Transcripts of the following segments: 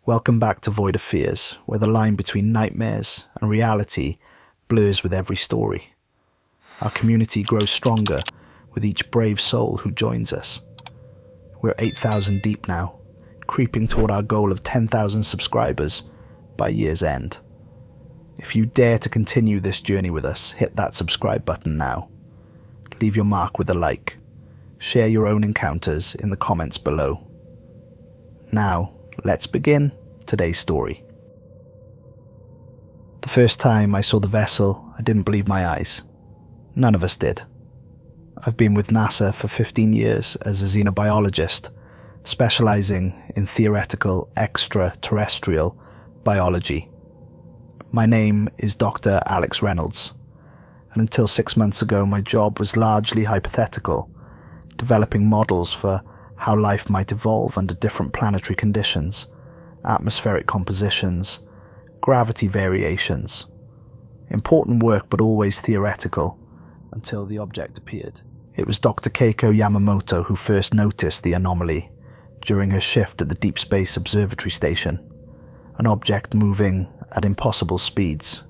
Welcome back to Void of Fears, where the line between nightmares and reality blurs with every story. Our community grows stronger with each brave soul who joins us. We're 8,000 deep now, creeping toward our goal of 10,000 subscribers by year's end. If you dare to continue this journey with us, hit that subscribe button now. Leave your mark with a like. Share your own encounters in the comments below. Now, let's begin today's story. The first time I saw the vessel, I didn't believe my eyes. None of us did. I've been with NASA for 15 years as a xenobiologist, specializing in theoretical extraterrestrial biology. My name is Dr. Alex Reynolds, and until 6 months ago my job was largely hypothetical, developing models for how life might evolve under different planetary conditions, atmospheric compositions, gravity variations. Important work, but always theoretical, until the object appeared. It was Dr. Keiko Yamamoto who first noticed the anomaly during her shift at the Deep Space Observatory Station, an object moving at impossible speeds,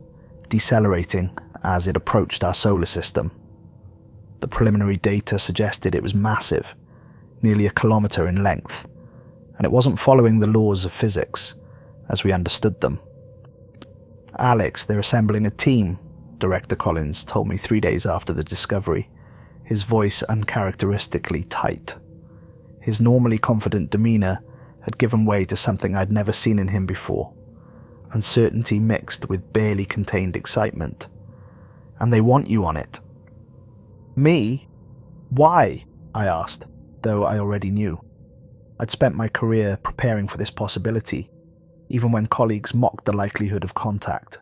decelerating as it approached our solar system. The preliminary data suggested it was massive, nearly a kilometre in length, and it wasn't following the laws of physics as we understood them. "Alex, they're assembling a team," Director Collins told me 3 days after the discovery, his voice uncharacteristically tight. His normally confident demeanour had given way to something I'd never seen in him before, uncertainty mixed with barely contained excitement. "And they want you on it." "Me? Why?" I asked, though I already knew. I'd spent my career preparing for this possibility, even when colleagues mocked the likelihood of contact.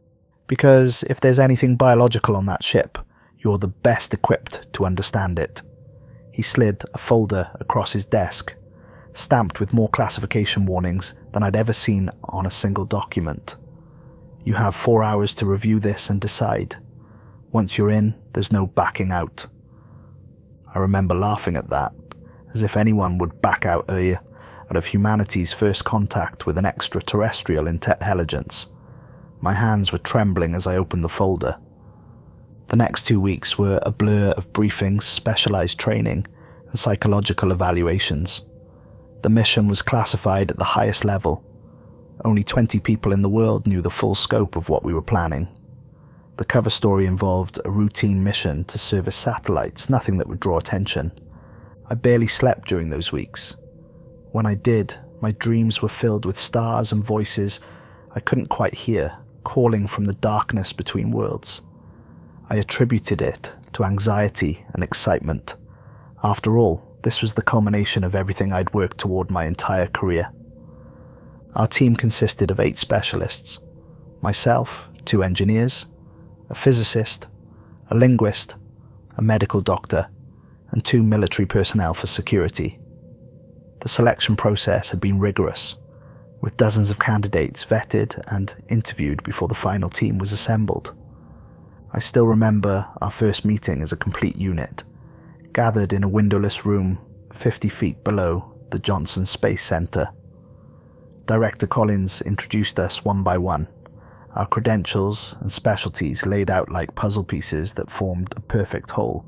"Because if there's anything biological on that ship, you're the best equipped to understand it." He slid a folder across his desk, stamped with more classification warnings than I'd ever seen on a single document. "You have 4 hours to review this and decide. Once you're in, there's no backing out." I remember laughing at that, as if anyone would back out of humanity's first contact with an extraterrestrial intelligence. My hands were trembling as I opened the folder. The next 2 weeks were a blur of briefings, specialized training, and psychological evaluations. The mission was classified at the highest level. Only 20 people in the world knew the full scope of what we were planning. The cover story involved a routine mission to service satellites, nothing that would draw attention. I barely slept during those weeks. When I did, my dreams were filled with stars and voices I couldn't quite hear, calling from the darkness between worlds. I attributed it to anxiety and excitement. After all, this was the culmination of everything I'd worked toward my entire career. Our team consisted of 8 specialists: myself, 2 engineers, a physicist, a linguist, a medical doctor, and 2 military personnel for security. The selection process had been rigorous, with dozens of candidates vetted and interviewed before the final team was assembled. I still remember our first meeting as a complete unit, gathered in a windowless room 50 feet below the Johnson Space Center. Director Collins introduced us one by one, our credentials and specialties laid out like puzzle pieces that formed a perfect whole.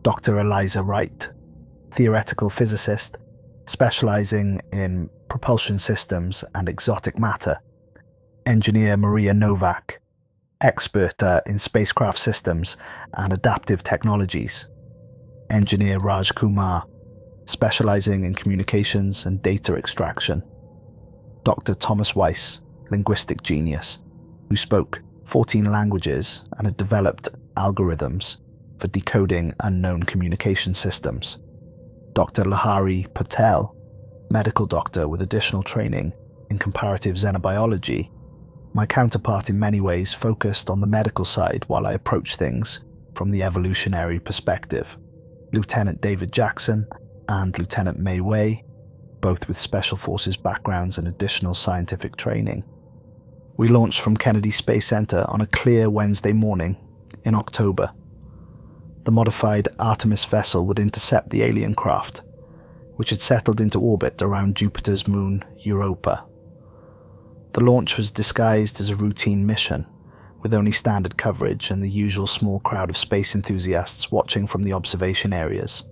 Dr. Eliza Wright, theoretical physicist, specializing in propulsion systems and exotic matter. Engineer Maria Novak, expert in spacecraft systems and adaptive technologies. Engineer Raj Kumar, specializing in communications and data extraction. Dr. Thomas Weiss, linguistic genius, who spoke 14 languages and had developed algorithms for decoding unknown communication systems. Dr. Lahari Patel, medical doctor with additional training in comparative xenobiology. My counterpart in many ways focused on the medical side while I approached things from the evolutionary perspective. Lieutenant David Jackson and Lieutenant May Wei, both with Special Forces backgrounds and additional scientific training. We launched from Kennedy Space Center on a clear Wednesday morning in October. The modified Artemis vessel would intercept the alien craft, which had settled into orbit around Jupiter's moon, Europa. The launch was disguised as a routine mission, with only standard coverage and the usual small crowd of space enthusiasts watching from the observation areas.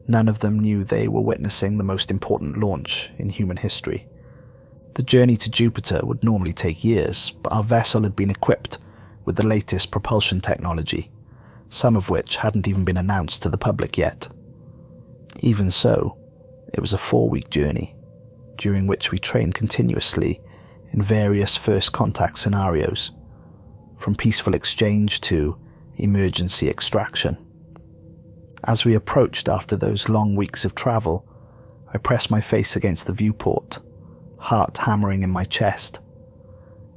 None of them knew they were witnessing the most important launch in human history. The journey to Jupiter would normally take years, but our vessel had been equipped with the latest propulsion technology, some of which hadn't even been announced to the public yet. Even so, it was a 4-week journey, during which we trained continuously in various first contact scenarios, from peaceful exchange to emergency extraction. As we approached after those long weeks of travel, I pressed my face against the viewport, heart hammering in my chest.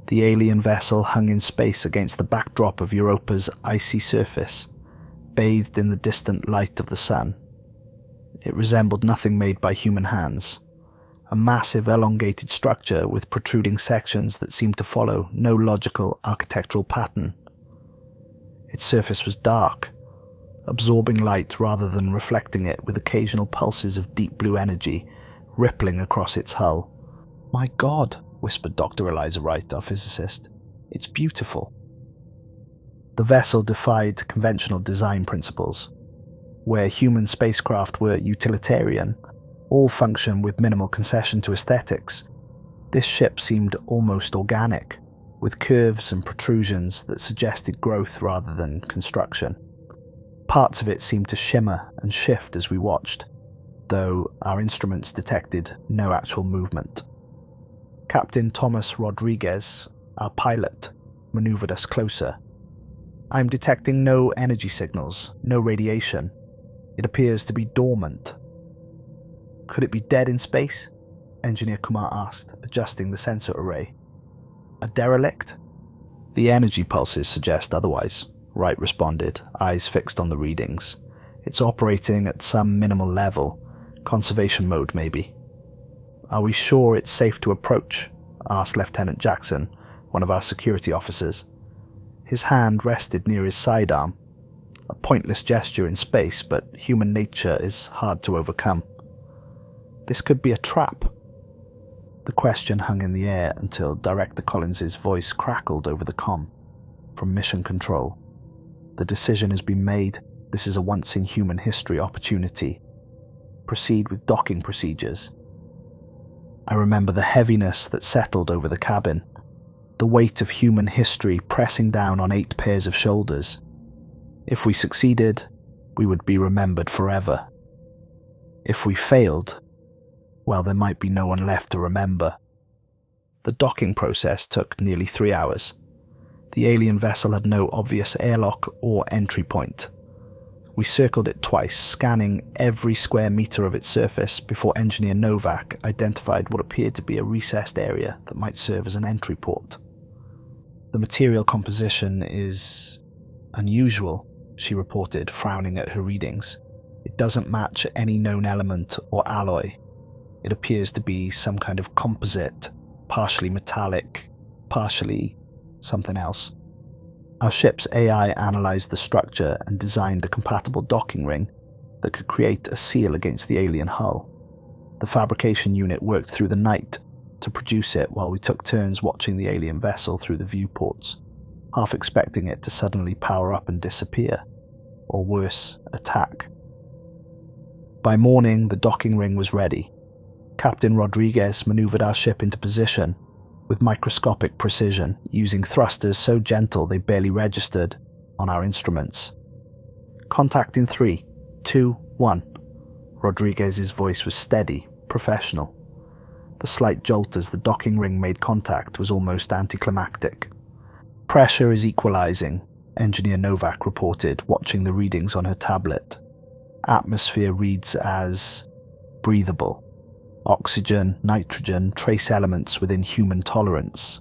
The alien vessel hung in space against the backdrop of Europa's icy surface, bathed in the distant light of the sun. It resembled nothing made by human hands, a massive elongated structure with protruding sections that seemed to follow no logical architectural pattern. Its surface was dark, absorbing light rather than reflecting it, with occasional pulses of deep blue energy rippling across its hull. "My God," whispered Dr. Eliza Wright, our physicist. "It's beautiful." The vessel defied conventional design principles. Where human spacecraft were utilitarian, all function with minimal concession to aesthetics, this ship seemed almost organic, with curves and protrusions that suggested growth rather than construction. Parts of it seemed to shimmer and shift as we watched, though our instruments detected no actual movement. Captain Thomas Rodriguez, our pilot, maneuvered us closer. "I'm detecting no energy signals, no radiation. It appears to be dormant." "Could it be dead in space?" Engineer Kumar asked, adjusting the sensor array. "A derelict?" "The energy pulses suggest otherwise," Wright responded, eyes fixed on the readings. "It's operating at some minimal level, conservation mode maybe." "Are we sure it's safe to approach?" asked Lieutenant Jackson, one of our security officers. His hand rested near his sidearm. A pointless gesture in space, but human nature is hard to overcome. "This could be a trap." The question hung in the air until Director Collins's voice crackled over the comm from Mission Control. "The decision has been made. This is a once-in-human-history opportunity. Proceed with docking procedures." I remember the heaviness that settled over the cabin, the weight of human history pressing down on 8 pairs of shoulders. If we succeeded, we would be remembered forever. If we failed, well, there might be no one left to remember. The docking process took nearly 3 hours. The alien vessel had no obvious airlock or entry point. We circled it twice, scanning every square meter of its surface before Engineer Novak identified what appeared to be a recessed area that might serve as an entry port. "The material composition is unusual," she reported, frowning at her readings. "It doesn't match any known element or alloy. It appears to be some kind of composite, partially metallic, partially something else." Our ship's AI analyzed the structure and designed a compatible docking ring that could create a seal against the alien hull. The fabrication unit worked through the night to produce it while we took turns watching the alien vessel through the viewports, half expecting it to suddenly power up and disappear, or worse, attack. By morning, the docking ring was ready. Captain Rodriguez maneuvered our ship into position with microscopic precision, using thrusters so gentle they barely registered on our instruments. "Contact in 3, 2, 1. Rodriguez's voice was steady, professional. The slight jolt as the docking ring made contact was almost anticlimactic. "Pressure is equalizing," Engineer Novak reported, watching the readings on her tablet. "Atmosphere reads as breathable. Oxygen, nitrogen, trace elements within human tolerance."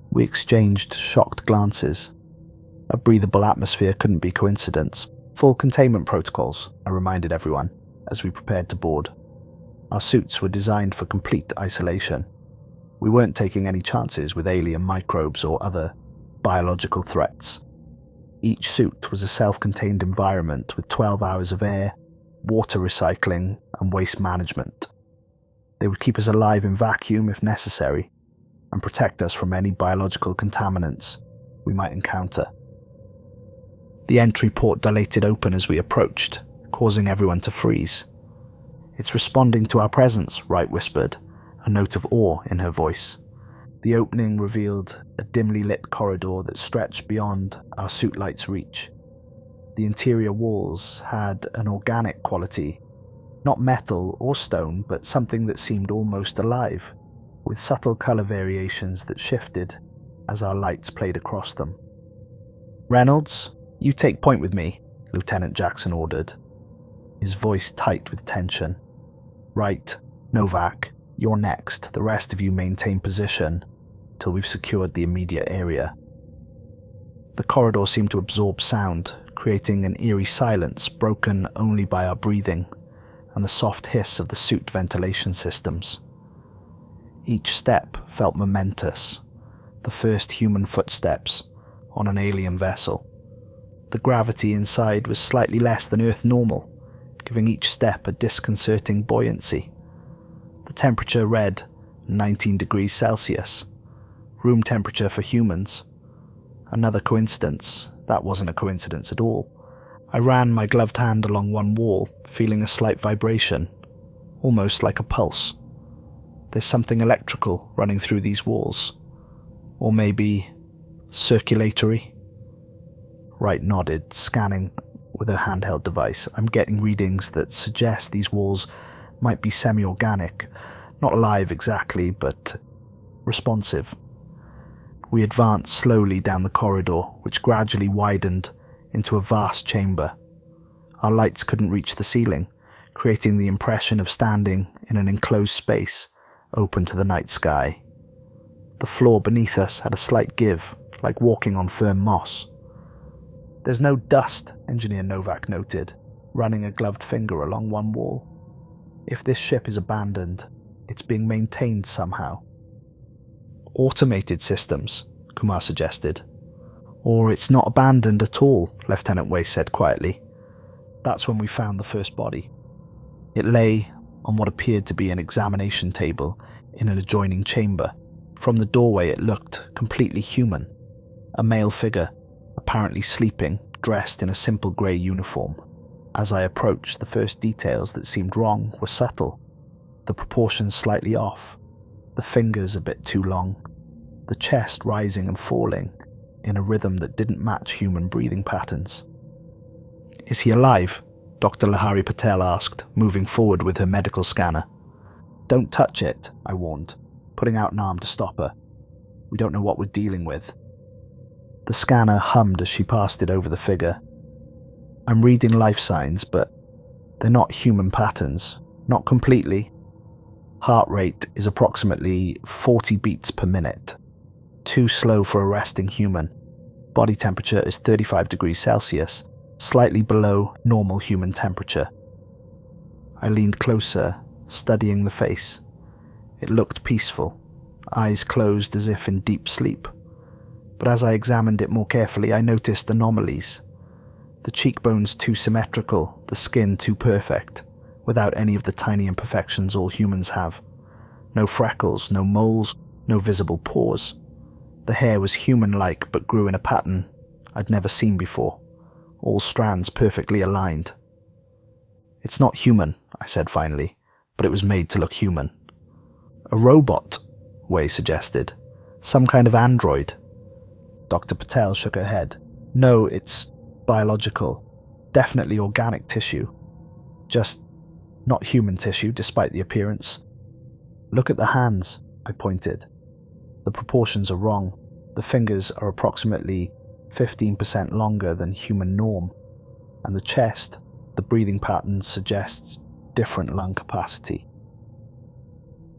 We exchanged shocked glances. A breathable atmosphere couldn't be coincidence. "Full containment protocols," I reminded everyone as we prepared to board. Our suits were designed for complete isolation. We weren't taking any chances with alien microbes or other biological threats. Each suit was a self-contained environment with 12 hours of air, water recycling, and waste management. They would keep us alive in vacuum if necessary, and protect us from any biological contaminants we might encounter. The entry port dilated open as we approached, causing everyone to freeze. "It's responding to our presence," Wright whispered, a note of awe in her voice. The opening revealed a dimly lit corridor that stretched beyond our suit light's reach. The interior walls had an organic quality, not metal or stone, but something that seemed almost alive, with subtle color variations that shifted as our lights played across them. "Reynolds, you take point with me," Lieutenant Jackson ordered, his voice tight with tension. "Right, Novak, you're next. The rest of you maintain position till we've secured the immediate area." The corridor seemed to absorb sound, creating an eerie silence broken only by our breathing and the soft hiss of the suit ventilation systems. Each step felt momentous, the first human footsteps on an alien vessel. The gravity inside was slightly less than Earth normal, giving each step a disconcerting buoyancy. The temperature read 19 degrees Celsius, room temperature for humans. Another coincidence. That wasn't a coincidence at all. I ran my gloved hand along one wall, feeling a slight vibration, almost like a pulse. There's something electrical running through these walls. Or maybe circulatory? Wright nodded, scanning with her handheld device. "I'm getting readings that suggest these walls might be semi-organic, not alive exactly, but responsive." We advanced slowly down the corridor, which gradually widened into a vast chamber. Our lights couldn't reach the ceiling, creating the impression of standing in an enclosed space open to the night sky. The floor beneath us had a slight give, like walking on firm moss. "There's no dust," Engineer Novak noted, running a gloved finger along one wall. "If this ship is abandoned, it's being maintained somehow." "Automated systems," Kumar suggested. "Or it's not abandoned at all," Lieutenant Way said quietly. That's when we found the first body. It lay on what appeared to be an examination table in an adjoining chamber. From the doorway it looked completely human. A male figure, apparently sleeping, dressed in a simple grey uniform. As I approached, the first details that seemed wrong were subtle. The proportions slightly off, the fingers a bit too long, the chest rising and falling in a rhythm that didn't match human breathing patterns. "Is he alive?" Dr. Lahari Patel asked, moving forward with her medical scanner. "Don't touch it," I warned, putting out an arm to stop her. "We don't know what we're dealing with." The scanner hummed as she passed it over the figure. "I'm reading life signs, but they're not human patterns. Not completely. Heart rate is approximately 40 beats per minute. Too slow for a resting human. Body temperature is 35 degrees Celsius, slightly below normal human temperature." I leaned closer, studying the face. It looked peaceful, eyes closed as if in deep sleep. But as I examined it more carefully, I noticed anomalies. The cheekbones too symmetrical, the skin too perfect, without any of the tiny imperfections all humans have. No freckles, no moles, no visible pores. The hair was human-like but grew in a pattern I'd never seen before, all strands perfectly aligned. "It's not human," I said finally, "but it was made to look human." "A robot," Way suggested. "Some kind of android." Dr. Patel shook her head. "No, it's biological. Definitely organic tissue. Just not human tissue, despite the appearance." "Look at the hands," I pointed. "The proportions are wrong. The fingers are approximately 15% longer than human norm. And the chest, the breathing pattern suggests different lung capacity."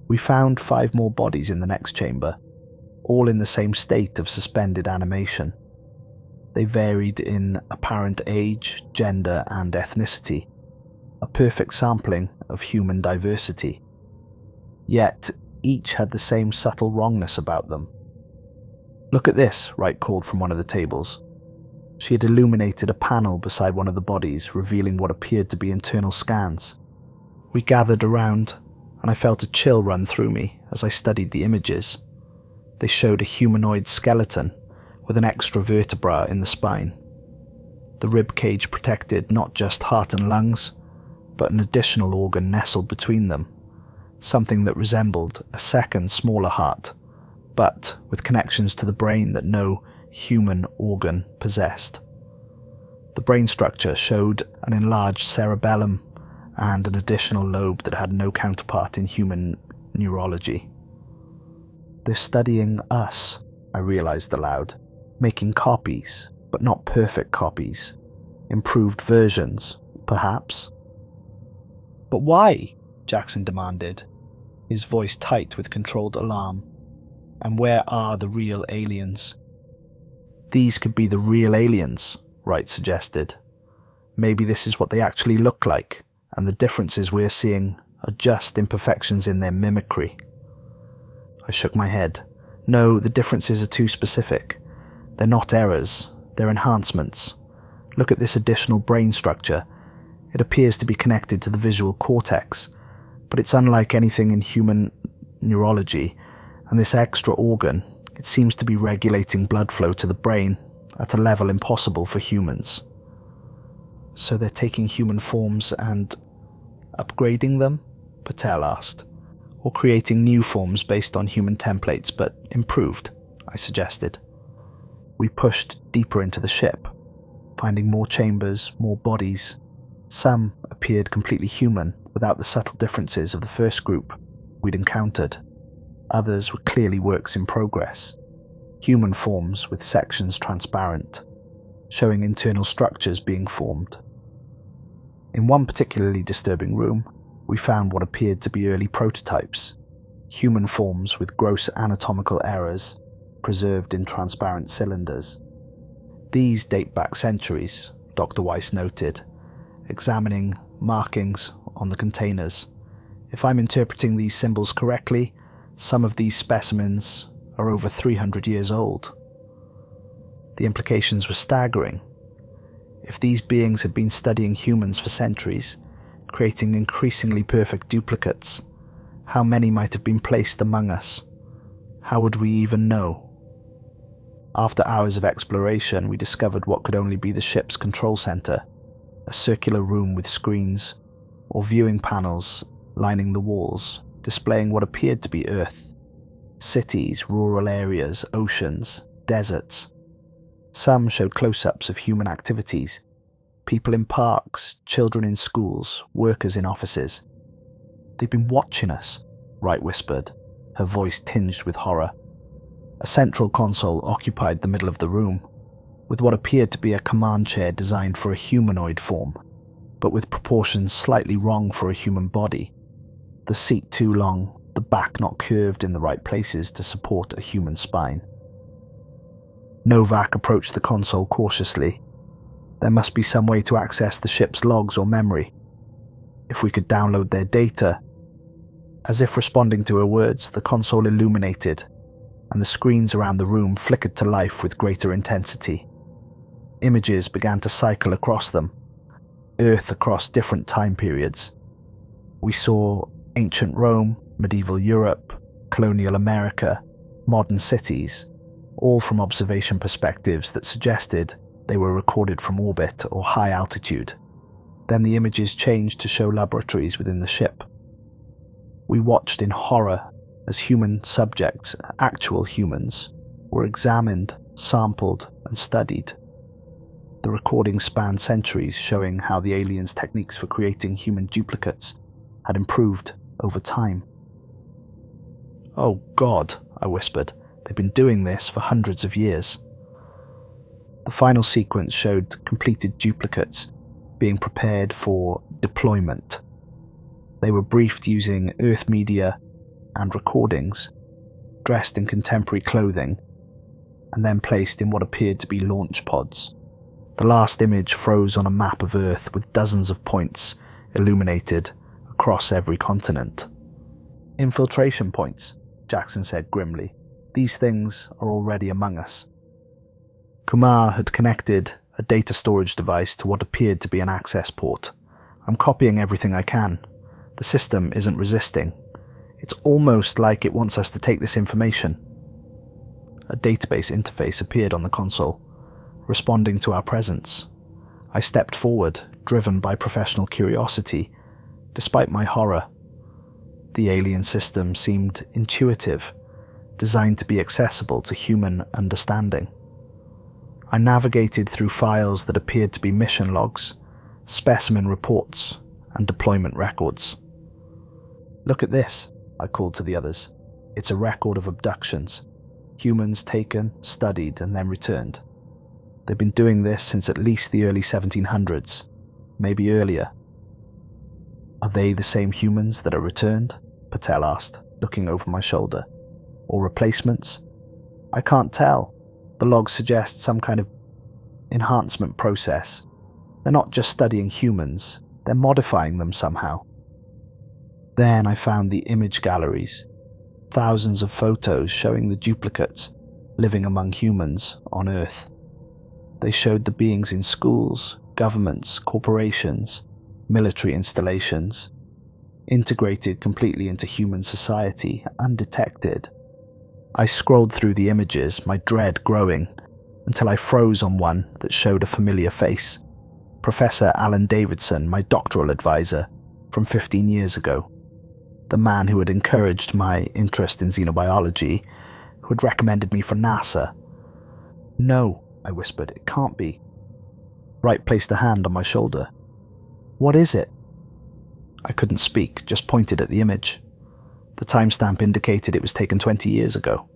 We found 5 more bodies in the next chamber, all in the same state of suspended animation. They varied in apparent age, gender, and ethnicity, a perfect sampling of human diversity. Yet, each had the same subtle wrongness about them. "Look at this," Wright called from one of the tables. She had illuminated a panel beside one of the bodies, revealing what appeared to be internal scans. We gathered around, and I felt a chill run through me as I studied the images. They showed a humanoid skeleton with an extra vertebra in the spine. The rib cage protected not just heart and lungs, but an additional organ nestled between them, something that resembled a second smaller heart, but with connections to the brain that no human organ possessed. The brain structure showed an enlarged cerebellum and an additional lobe that had no counterpart in human neurology. They're studying us, I realized aloud, making copies, but not perfect copies. Improved versions, perhaps. But why? Jackson demanded, his voice tight with controlled alarm. And where are the real aliens? These could be the real aliens, Wright suggested. Maybe this is what they actually look like, and the differences we're seeing are just imperfections in their mimicry. I shook my head. No, the differences are too specific. They're not errors, they're enhancements. Look at this additional brain structure. It appears to be connected to the visual cortex, but it's unlike anything in human neurology, and this extra organ, it seems to be regulating blood flow to the brain at a level impossible for humans. So they're taking human forms and upgrading them? Patel asked. Or creating new forms based on human templates, but improved, I suggested. We pushed deeper into the ship, finding more chambers, more bodies. Some appeared completely human, without the subtle differences of the first group we'd encountered. Others were clearly works in progress. Human forms with sections transparent, showing internal structures being formed. In one particularly disturbing room, we found what appeared to be early prototypes, human forms with gross anatomical errors, preserved in transparent cylinders. These date back centuries, Dr. Weiss noted, examining markings on the containers. If I'm interpreting these symbols correctly, some of these specimens are over 300 years old. The implications were staggering. If these beings had been studying humans for centuries, creating increasingly perfect duplicates, how many might have been placed among us? How would we even know? After hours of exploration, we discovered what could only be the ship's control center, a circular room with screens or viewing panels lining the walls, displaying what appeared to be Earth. Cities, rural areas, oceans, deserts. Some showed close-ups of human activities. People in parks, children in schools, workers in offices. They've been watching us, Wright whispered, her voice tinged with horror. A central console occupied the middle of the room, with what appeared to be a command chair designed for a humanoid form, but with proportions slightly wrong for a human body. The seat too long, the back not curved in the right places to support a human spine. Novak approached the console cautiously. There must be some way to access the ship's logs or memory. If we could download their data. As if responding to her words, the console illuminated, and the screens around the room flickered to life with greater intensity. Images began to cycle across them, Earth across different time periods. We saw ancient Rome, medieval Europe, colonial America, modern cities, all from observation perspectives that suggested they were recorded from orbit or high altitude. Then the images changed to show laboratories within the ship. We watched in horror as human subjects, actual humans, were examined, sampled, and studied. The recording spanned centuries, showing how the aliens' techniques for creating human duplicates had improved over time. "Oh God," I whispered, "they've been doing this for hundreds of years." The final sequence showed completed duplicates being prepared for deployment. They were briefed using Earth media and recordings, dressed in contemporary clothing, and then placed in what appeared to be launch pods. The last image froze on a map of Earth with dozens of points illuminated across every continent. "Infiltration points," Jackson said grimly. "These things are already among us." Kumar had connected a data storage device to what appeared to be an access port. "I'm copying everything I can. The system isn't resisting. It's almost like it wants us to take this information." a database interface appeared on the console, responding to our presence. I stepped forward, driven by professional curiosity, despite my horror. The alien system seemed intuitive, designed to be accessible to human understanding. I navigated through files that appeared to be mission logs, specimen reports, and deployment records. "Look at this," I called to the others. "It's a record of abductions. Humans taken, studied, and then returned. They've been doing this since at least the early 1700s, maybe earlier." "Are they the same humans that are returned?" Patel asked, looking over my shoulder. "Or replacements?" "I can't tell. The logs suggest some kind of enhancement process. They're not just studying humans, they're modifying them somehow." Then I found the image galleries, thousands of photos showing the duplicates living among humans on Earth. They showed the beings in schools, governments, corporations, military installations, integrated completely into human society, undetected. I scrolled through the images, my dread growing, until I froze on one that showed a familiar face. Professor Alan Davidson, my doctoral advisor from 15 years ago. The man who had encouraged my interest in xenobiology, who had recommended me for NASA. "No," I whispered, "it can't be." Wright placed a hand on my shoulder. "What is it?" I couldn't speak, just pointed at the image. The timestamp indicated it was taken 20 years ago.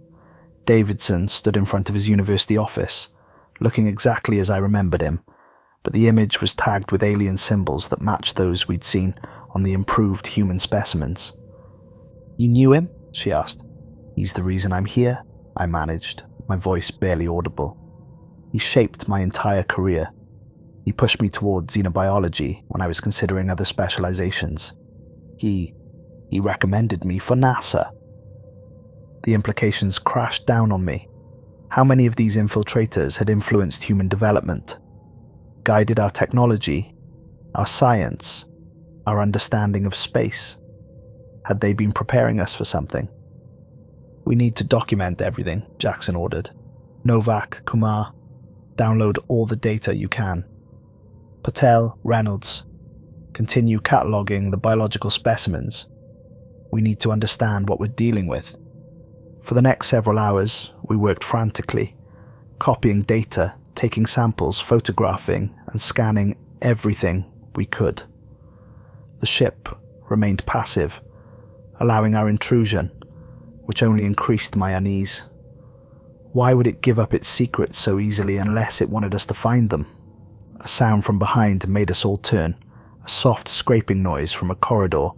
Davidson stood in front of his university office, looking exactly as I remembered him, but the image was tagged with alien symbols that matched those we'd seen on the improved human specimens. "You knew him?" she asked. "He's the reason I'm here," I managed, my voice barely audible. "He shaped my entire career. He pushed me towards xenobiology when I was considering other specializations. He recommended me for NASA." The implications crashed down on me. How many of these infiltrators had influenced human development, guided our technology, our science, our understanding of space? Had they been preparing us for something? "We need to document everything," Jackson ordered. "Novak, Kumar, download all the data you can. Patel, Reynolds, continue cataloguing the biological specimens. We need to understand what we're dealing with." For the next several hours, we worked frantically, copying data, taking samples, photographing, and scanning everything we could. The ship remained passive, allowing our intrusion, which only increased my unease. Why would it give up its secrets so easily unless it wanted us to find them? A sound from behind made us all turn, a soft scraping noise from a corridor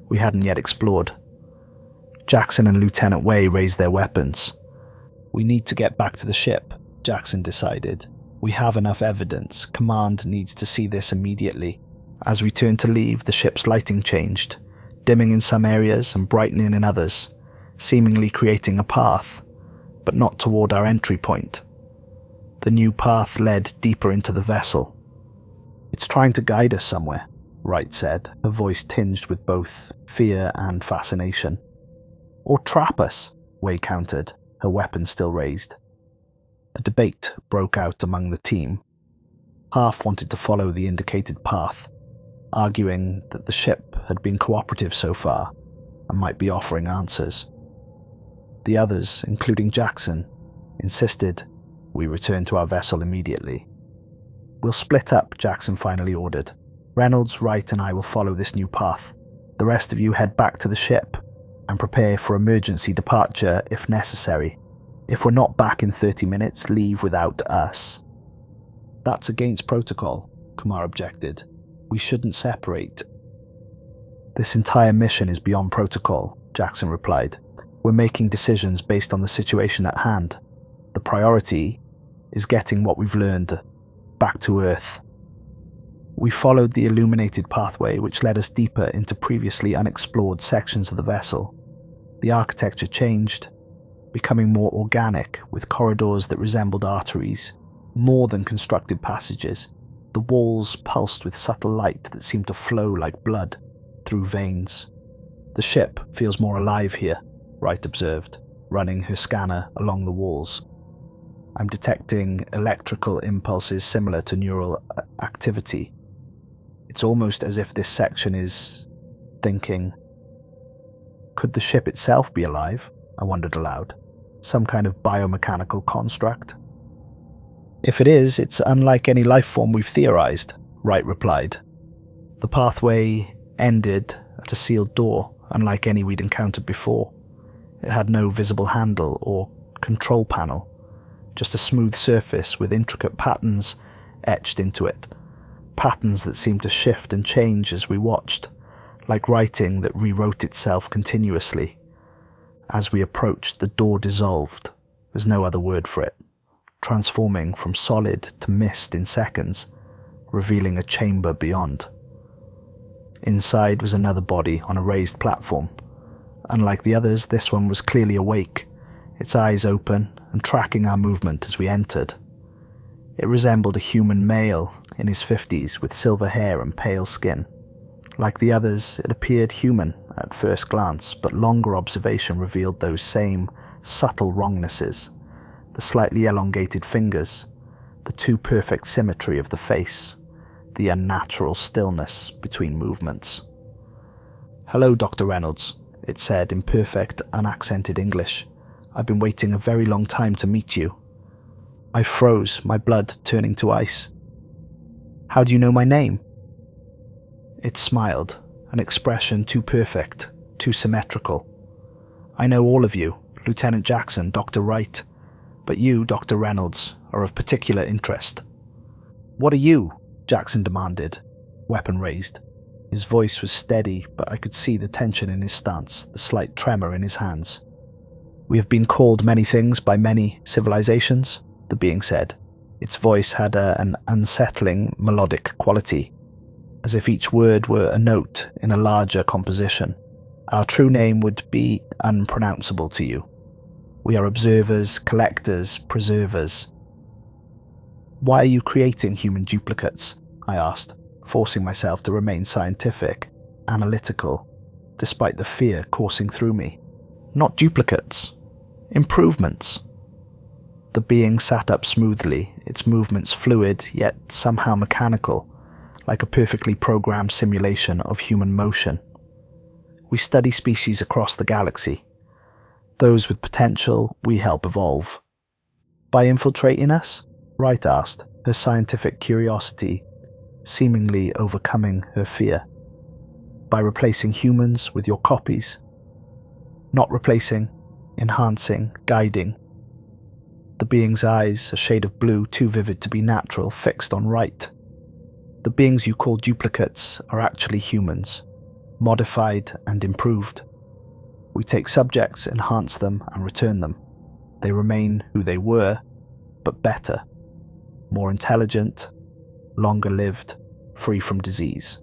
we hadn't yet explored. Jackson and Lieutenant Way raised their weapons. "We need to get back to the ship," Jackson decided. "We have enough evidence. Command needs to see this immediately." As we turned to leave, the ship's lighting changed, dimming in some areas and brightening in others, seemingly creating a path, but not toward our entry point. The new path led deeper into the vessel. "It's trying to guide us somewhere," Wright said, her voice tinged with both fear and fascination. "Or trap us," Way countered, her weapon still raised. A debate broke out among the team. Half wanted to follow the indicated path, arguing that the ship had been cooperative so far and might be offering answers. The others, including Jackson, insisted we return to our vessel immediately. "We'll split up," Jackson finally ordered. "Reynolds, Wright, and I will follow this new path. The rest of you head back to the ship and prepare for emergency departure if necessary. If we're not back in 30 minutes, leave without us." "That's against protocol," Kumar objected. "We shouldn't separate." "This entire mission is beyond protocol," Jackson replied. "We're making decisions based on the situation at hand. The priority is getting what we've learned back to Earth." We followed the illuminated pathway which led us deeper into previously unexplored sections of the vessel. The architecture changed, becoming more organic, with corridors that resembled arteries, more than constructed passages. The walls pulsed with subtle light that seemed to flow like blood through veins. "The ship feels more alive here," Wright observed, running her scanner along the walls. I'm detecting electrical impulses similar to neural activity. It's almost as if this section is thinking, could the ship itself be alive? I wondered aloud. Some kind of biomechanical construct? If it is, it's unlike any life form we've theorized, Wright replied. The pathway ended at a sealed door, unlike any we'd encountered before. It had no visible handle or control panel, just a smooth surface with intricate patterns etched into it. Patterns that seemed to shift and change as we watched, like writing that rewrote itself continuously. As we approached, the door dissolved. There's no other word for it. Transforming from solid to mist in seconds, revealing a chamber beyond. Inside was another body on a raised platform. Unlike the others, this one was clearly awake, its eyes open and tracking our movement as we entered. It resembled a human male in his 50s with silver hair and pale skin. Like the others, it appeared human at first glance, but longer observation revealed those same subtle wrongnesses. The slightly elongated fingers, the too perfect symmetry of the face, the unnatural stillness between movements. "Hello, Dr. Reynolds," it said in perfect, unaccented English. "I've been waiting a very long time to meet you." I froze, my blood turning to ice. "How do you know my name?" It smiled, an expression too perfect, too symmetrical. "I know all of you, Lieutenant Jackson, Dr. Wright. But you, Dr. Reynolds, are of particular interest." "What are you?" Jackson demanded, weapon raised. His voice was steady, but I could see the tension in his stance, the slight tremor in his hands. "We have been called many things by many civilizations," the being said. Its voice had an unsettling, melodic quality, as if each word were a note in a larger composition. "Our true name would be unpronounceable to you. We are observers, collectors, preservers." "Why are you creating human duplicates?" I asked, forcing myself to remain scientific, analytical, despite the fear coursing through me. "Not duplicates. Improvements." The being sat up smoothly, its movements fluid yet somehow mechanical, like a perfectly programmed simulation of human motion. "We study species across the galaxy. Those with potential we help evolve." "By infiltrating us?" Wright asked, her scientific curiosity seemingly overcoming her fear. "By replacing humans with your copies." "Not replacing, enhancing, guiding." The being's eyes, a shade of blue too vivid to be natural, fixed on Wright. "The beings you call duplicates are actually humans, modified and improved. We take subjects, enhance them, and return them. They remain who they were, but better, more intelligent, longer lived, free from disease."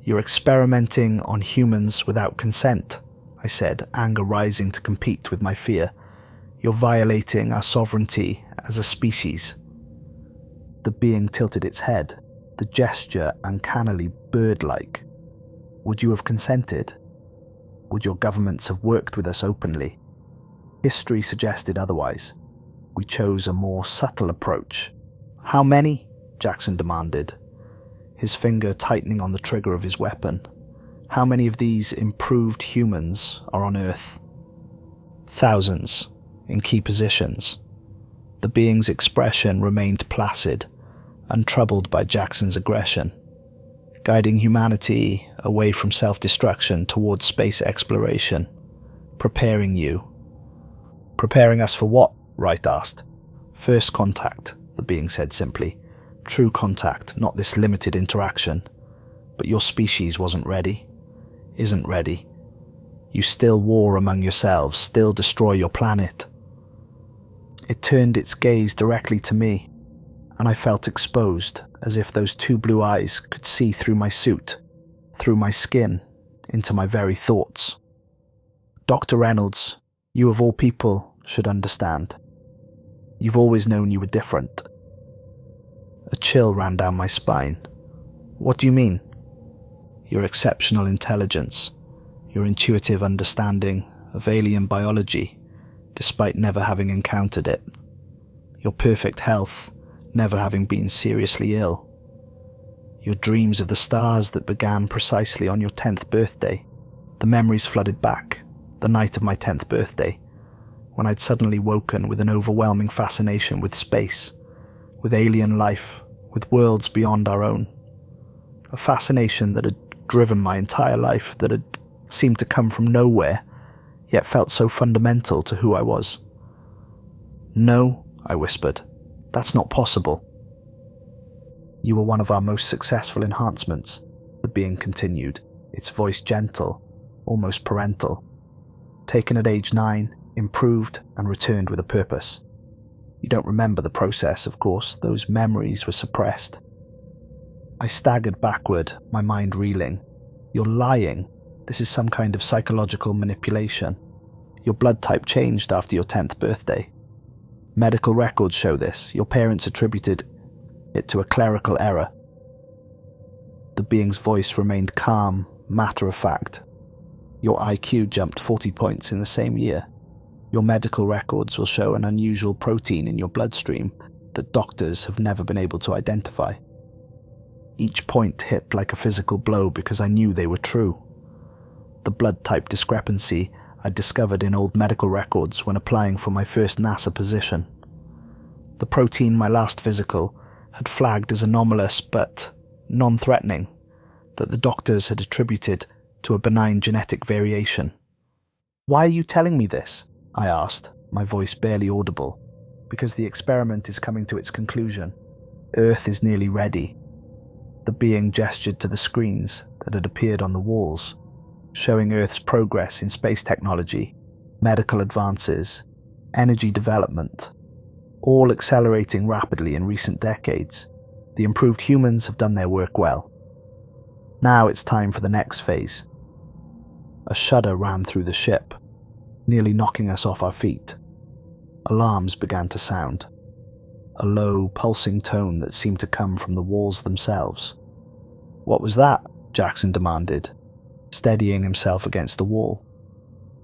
"You're experimenting on humans without consent," I said, anger rising to compete with my fear. "You're violating our sovereignty as a species." The being tilted its head, the gesture uncannily bird-like. "Would you have consented? Would your governments have worked with us openly? History suggested otherwise. We chose a more subtle approach." "How many?" Jackson demanded, his finger tightening on the trigger of his weapon. "How many of these improved humans are on Earth?" "Thousands, in key positions." The being's expression remained placid, untroubled by Jackson's aggression. "Guiding humanity away from self-destruction towards space exploration. Preparing you." "Preparing us for what?" Wright asked. "First contact," the being said simply. "True contact, not this limited interaction. But your species wasn't ready. Isn't ready. You still war among yourselves, still destroy your planet." It turned its gaze directly to me, and I felt exposed, as if those two blue eyes could see through my suit, through my skin, into my very thoughts. "Dr. Reynolds, you of all people should understand. You've always known you were different." A chill ran down my spine. "What do you mean?" "Your exceptional intelligence, your intuitive understanding of alien biology, despite never having encountered it. Your perfect health, never having been seriously ill. Your dreams of the stars that began precisely on your 10th birthday. The memories flooded back, the night of my 10th birthday, when I'd suddenly woken with an overwhelming fascination with space, with alien life, with worlds beyond our own. A fascination that had driven my entire life, that had seemed to come from nowhere, yet felt so fundamental to who I was. "No," I whispered, "that's not possible." "You were one of our most successful enhancements," the being continued, its voice gentle, almost parental. "Taken at age 9, improved and returned with a purpose. You don't remember the process, of course, those memories were suppressed." I staggered backward, my mind reeling. "You're lying. This is some kind of psychological manipulation. Your blood type changed after your 10th birthday. Medical records show this. Your parents attributed it to a clerical error." The being's voice remained calm, matter-of-fact. "Your IQ jumped 40 points in the same year. Your medical records will show an unusual protein in your bloodstream that doctors have never been able to identify." Each point hit like a physical blow because I knew they were true. The blood type discrepancy I'd discovered in old medical records when applying for my first NASA position. The protein my last physical had flagged as anomalous but non-threatening, that the doctors had attributed to a benign genetic variation. "Why are you telling me this?" I asked, my voice barely audible. "Because the experiment is coming to its conclusion. Earth is nearly ready." The being gestured to the screens that had appeared on the walls, showing Earth's progress in space technology, medical advances, energy development, all accelerating rapidly in recent decades. The improved humans have done their work well. Now it's time for the next phase. A shudder ran through the ship, nearly knocking us off our feet. Alarms began to sound, a low, pulsing tone that seemed to come from the walls themselves. "What was that?" Jackson demanded, steadying himself against the wall.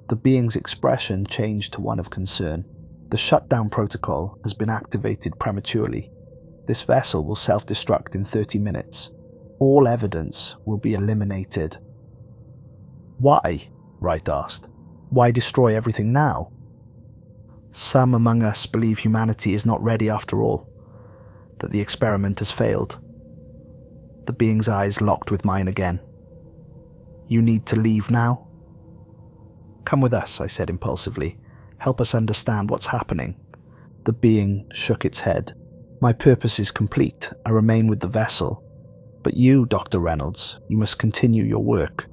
The being's expression changed to one of concern. "The shutdown protocol has been activated prematurely. This vessel will self-destruct in 30 minutes. All evidence will be eliminated." "Why?" Wright asked. "Why destroy everything now?" "Some among us believe humanity is not ready after all, that the experiment has failed." The being's eyes locked with mine again. "You need to leave now?" "Come with us," I said impulsively. "Help us understand what's happening." The being shook its head. "My purpose is complete. I remain with the vessel. But you, Dr. Reynolds, you must continue your work.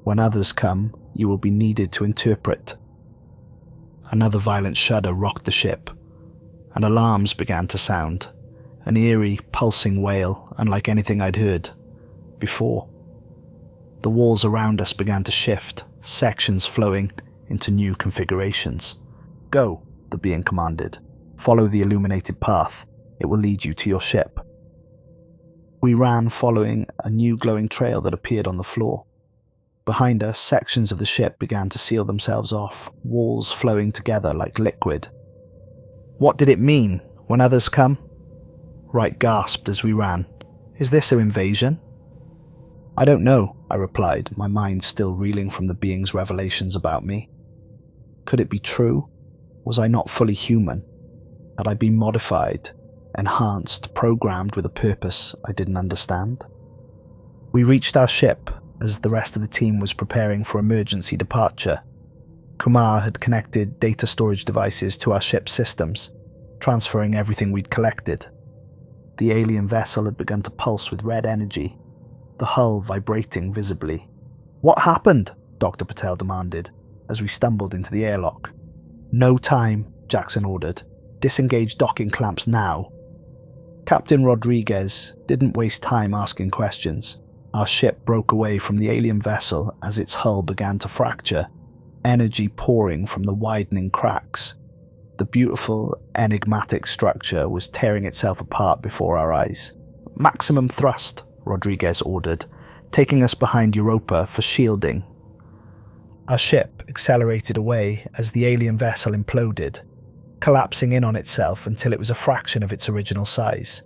When others come, you will be needed to interpret." Another violent shudder rocked the ship, and alarms began to sound. An eerie, pulsing wail, unlike anything I'd heard before. The walls around us began to shift, sections flowing into new configurations. "Go," the being commanded. "Follow the illuminated path. It will lead you to your ship." We ran, following a new glowing trail that appeared on the floor. Behind us, sections of the ship began to seal themselves off, walls flowing together like liquid. "What did it mean? When others come?" Wright gasped as we ran. "Is this an invasion?" "I don't know," I replied, my mind still reeling from the being's revelations about me. Could it be true? Was I not fully human? Had I been modified, enhanced, programmed with a purpose I didn't understand? We reached our ship as the rest of the team was preparing for emergency departure. Kumar had connected data storage devices to our ship's systems, transferring everything we'd collected. The alien vessel had begun to pulse with red energy, the hull vibrating visibly. "What happened?" Dr. Patel demanded, as we stumbled into the airlock. "No time," Jackson ordered. "Disengage docking clamps now." Captain Rodriguez didn't waste time asking questions. Our ship broke away from the alien vessel as its hull began to fracture, energy pouring from the widening cracks. The beautiful, enigmatic structure was tearing itself apart before our eyes. "Maximum thrust," Rodriguez ordered, taking us behind Europa for shielding. Our ship accelerated away as the alien vessel imploded, collapsing in on itself until it was a fraction of its original size,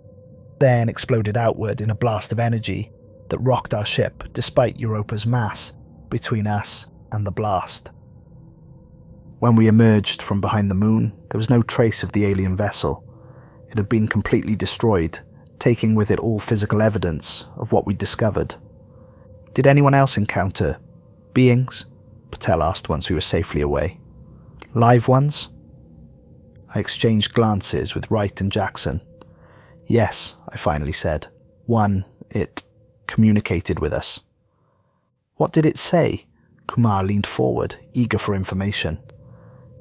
then exploded outward in a blast of energy that rocked our ship despite Europa's mass between us and the blast. When we emerged from behind the moon, there was no trace of the alien vessel. It had been completely destroyed, taking with it all physical evidence of what we'd discovered. Did anyone else encounter beings? Patel asked once we were safely away. Live ones? I exchanged glances with Wright and Jackson. Yes, I finally said. One, it communicated with us. What did it say? Kumar leaned forward, eager for information.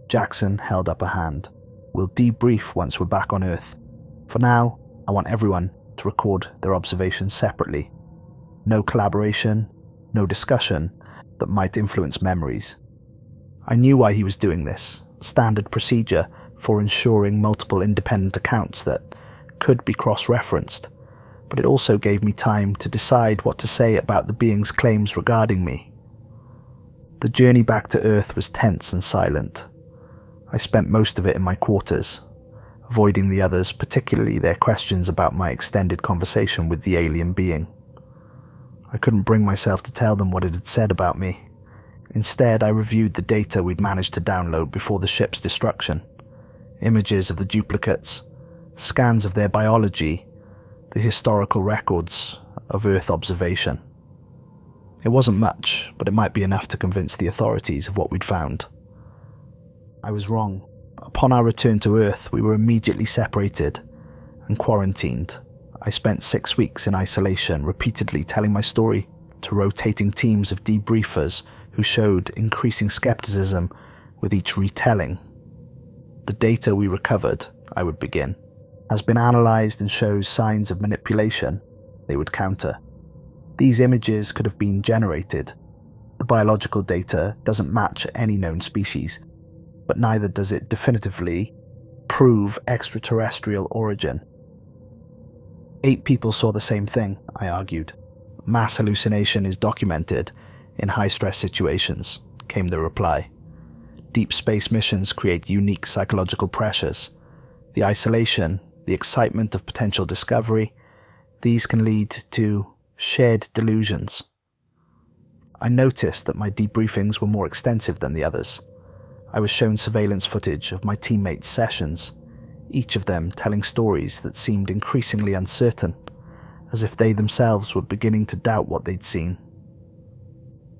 Jackson held up a hand. We'll debrief once we're back on Earth. For now, I want everyone to record their observations separately. No collaboration, no discussion that might influence memories. I knew why he was doing this, standard procedure for ensuring multiple independent accounts that could be cross-referenced, but it also gave me time to decide what to say about the being's claims regarding me. The journey back to Earth was tense and silent. I spent most of it in my quarters, avoiding the others, particularly their questions about my extended conversation with the alien being. I couldn't bring myself to tell them what it had said about me. Instead, I reviewed the data we'd managed to download before the ship's destruction. Images of the duplicates, scans of their biology, the historical records of Earth observation. It wasn't much, but it might be enough to convince the authorities of what we'd found. I was wrong. Upon our return to Earth, we were immediately separated and quarantined. I spent 6 weeks in isolation, repeatedly telling my story to rotating teams of debriefers who showed increasing skepticism with each retelling. The data we recovered, I would begin, has been analysed and shows signs of manipulation, they would counter. These images could have been generated. The biological data doesn't match any known species, but neither does it definitively prove extraterrestrial origin. 8 people saw the same thing, I argued. Mass hallucination is documented in high-stress situations, came the reply. Deep space missions create unique psychological pressures. The isolation, the excitement of potential discovery, these can lead to shared delusions. I noticed that my debriefings were more extensive than the others. I was shown surveillance footage of my teammates' sessions, each of them telling stories that seemed increasingly uncertain, as if they themselves were beginning to doubt what they'd seen.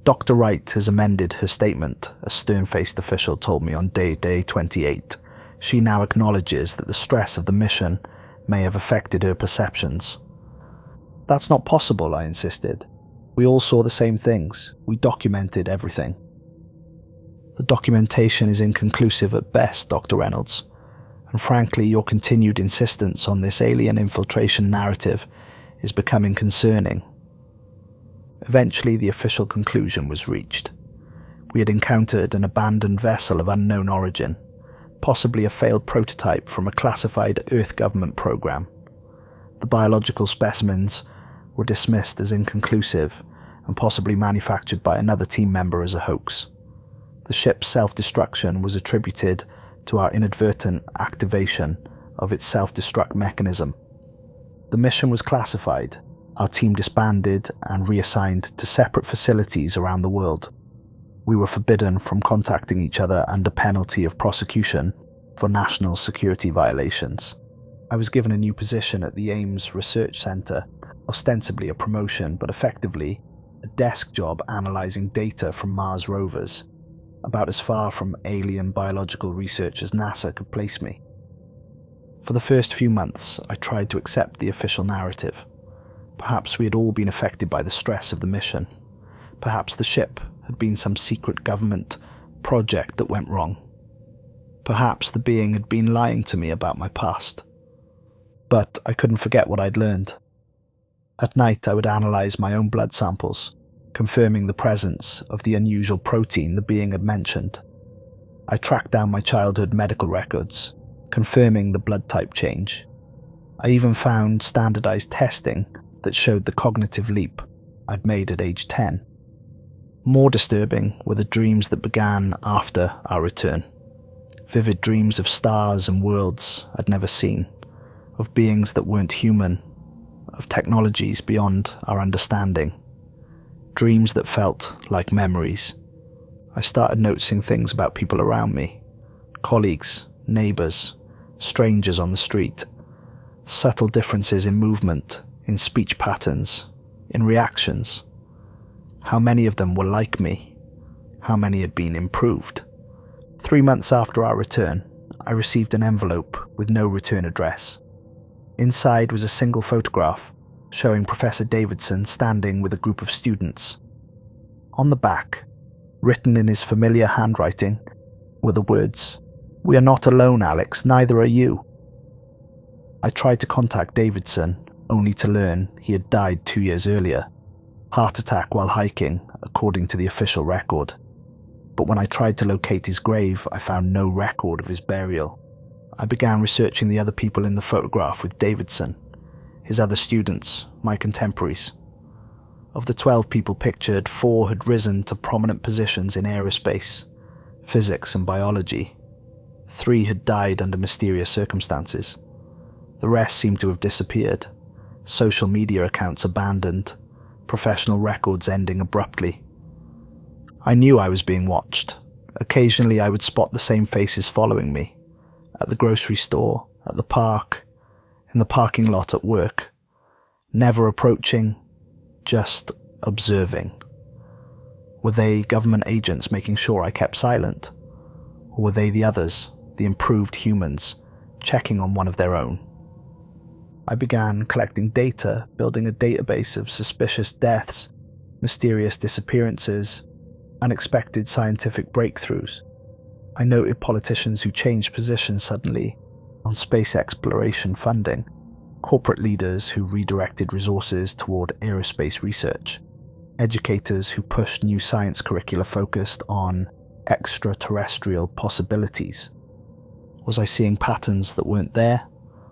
Dr. Wright has amended her statement, a stern-faced official told me on day 28. She now acknowledges that the stress of the mission may have affected her perceptions. That's not possible, I insisted. We all saw the same things. We documented everything. The documentation is inconclusive at best, Dr. Reynolds, and frankly, your continued insistence on this alien infiltration narrative is becoming concerning. Eventually, the official conclusion was reached. We had encountered an abandoned vessel of unknown origin, possibly a failed prototype from a classified Earth government program. The biological specimens were dismissed as inconclusive and possibly manufactured by another team member as a hoax. The ship's self-destruction was attributed to our inadvertent activation of its self-destruct mechanism. The mission was classified. Our team disbanded and reassigned to separate facilities around the world. We were forbidden from contacting each other under penalty of prosecution for national security violations. I was given a new position at the Ames Research Center, ostensibly a promotion, but effectively a desk job analysing data from Mars rovers, about as far from alien biological research as NASA could place me. For the first few months, I tried to accept the official narrative. Perhaps we had all been affected by the stress of the mission. Perhaps the ship had been some secret government project that went wrong. Perhaps the being had been lying to me about my past. But I couldn't forget what I'd learned. At night, I would analyse my own blood samples, confirming the presence of the unusual protein the being had mentioned. I tracked down my childhood medical records, confirming the blood type change. I even found standardised testing that showed the cognitive leap I'd made at age 10. More disturbing were the dreams that began after our return. Vivid dreams of stars and worlds I'd never seen, of beings that weren't human, of technologies beyond our understanding. Dreams that felt like memories. I started noticing things about people around me. Colleagues, neighbours, strangers on the street. Subtle differences in movement, in speech patterns, in reactions. How many of them were like me? How many had been improved? 3 months after our return, I received an envelope with no return address. Inside was a single photograph showing Professor Davidson standing with a group of students. On the back, written in his familiar handwriting, were the words, "We are not alone, Alex, neither are you." I tried to contact Davidson, only to learn he had died 2 years earlier. Heart attack while hiking, according to the official record. But when I tried to locate his grave, I found no record of his burial. I began researching the other people in the photograph with Davidson, his other students, my contemporaries. Of the 12 people pictured, 4 had risen to prominent positions in aerospace, physics and biology. 3 had died under mysterious circumstances. The rest seemed to have disappeared, social media accounts abandoned, professional records ending abruptly. I knew I was being watched. Occasionally I would spot the same faces following me, at the grocery store, at the park, in the parking lot at work. Never approaching, just observing. Were they government agents making sure I kept silent? Or were they the others, the improved humans, checking on one of their own? I began collecting data, building a database of suspicious deaths, mysterious disappearances, unexpected scientific breakthroughs. I noted politicians who changed positions suddenly on space exploration funding, corporate leaders who redirected resources toward aerospace research, educators who pushed new science curricula focused on extraterrestrial possibilities. Was I seeing patterns that weren't there,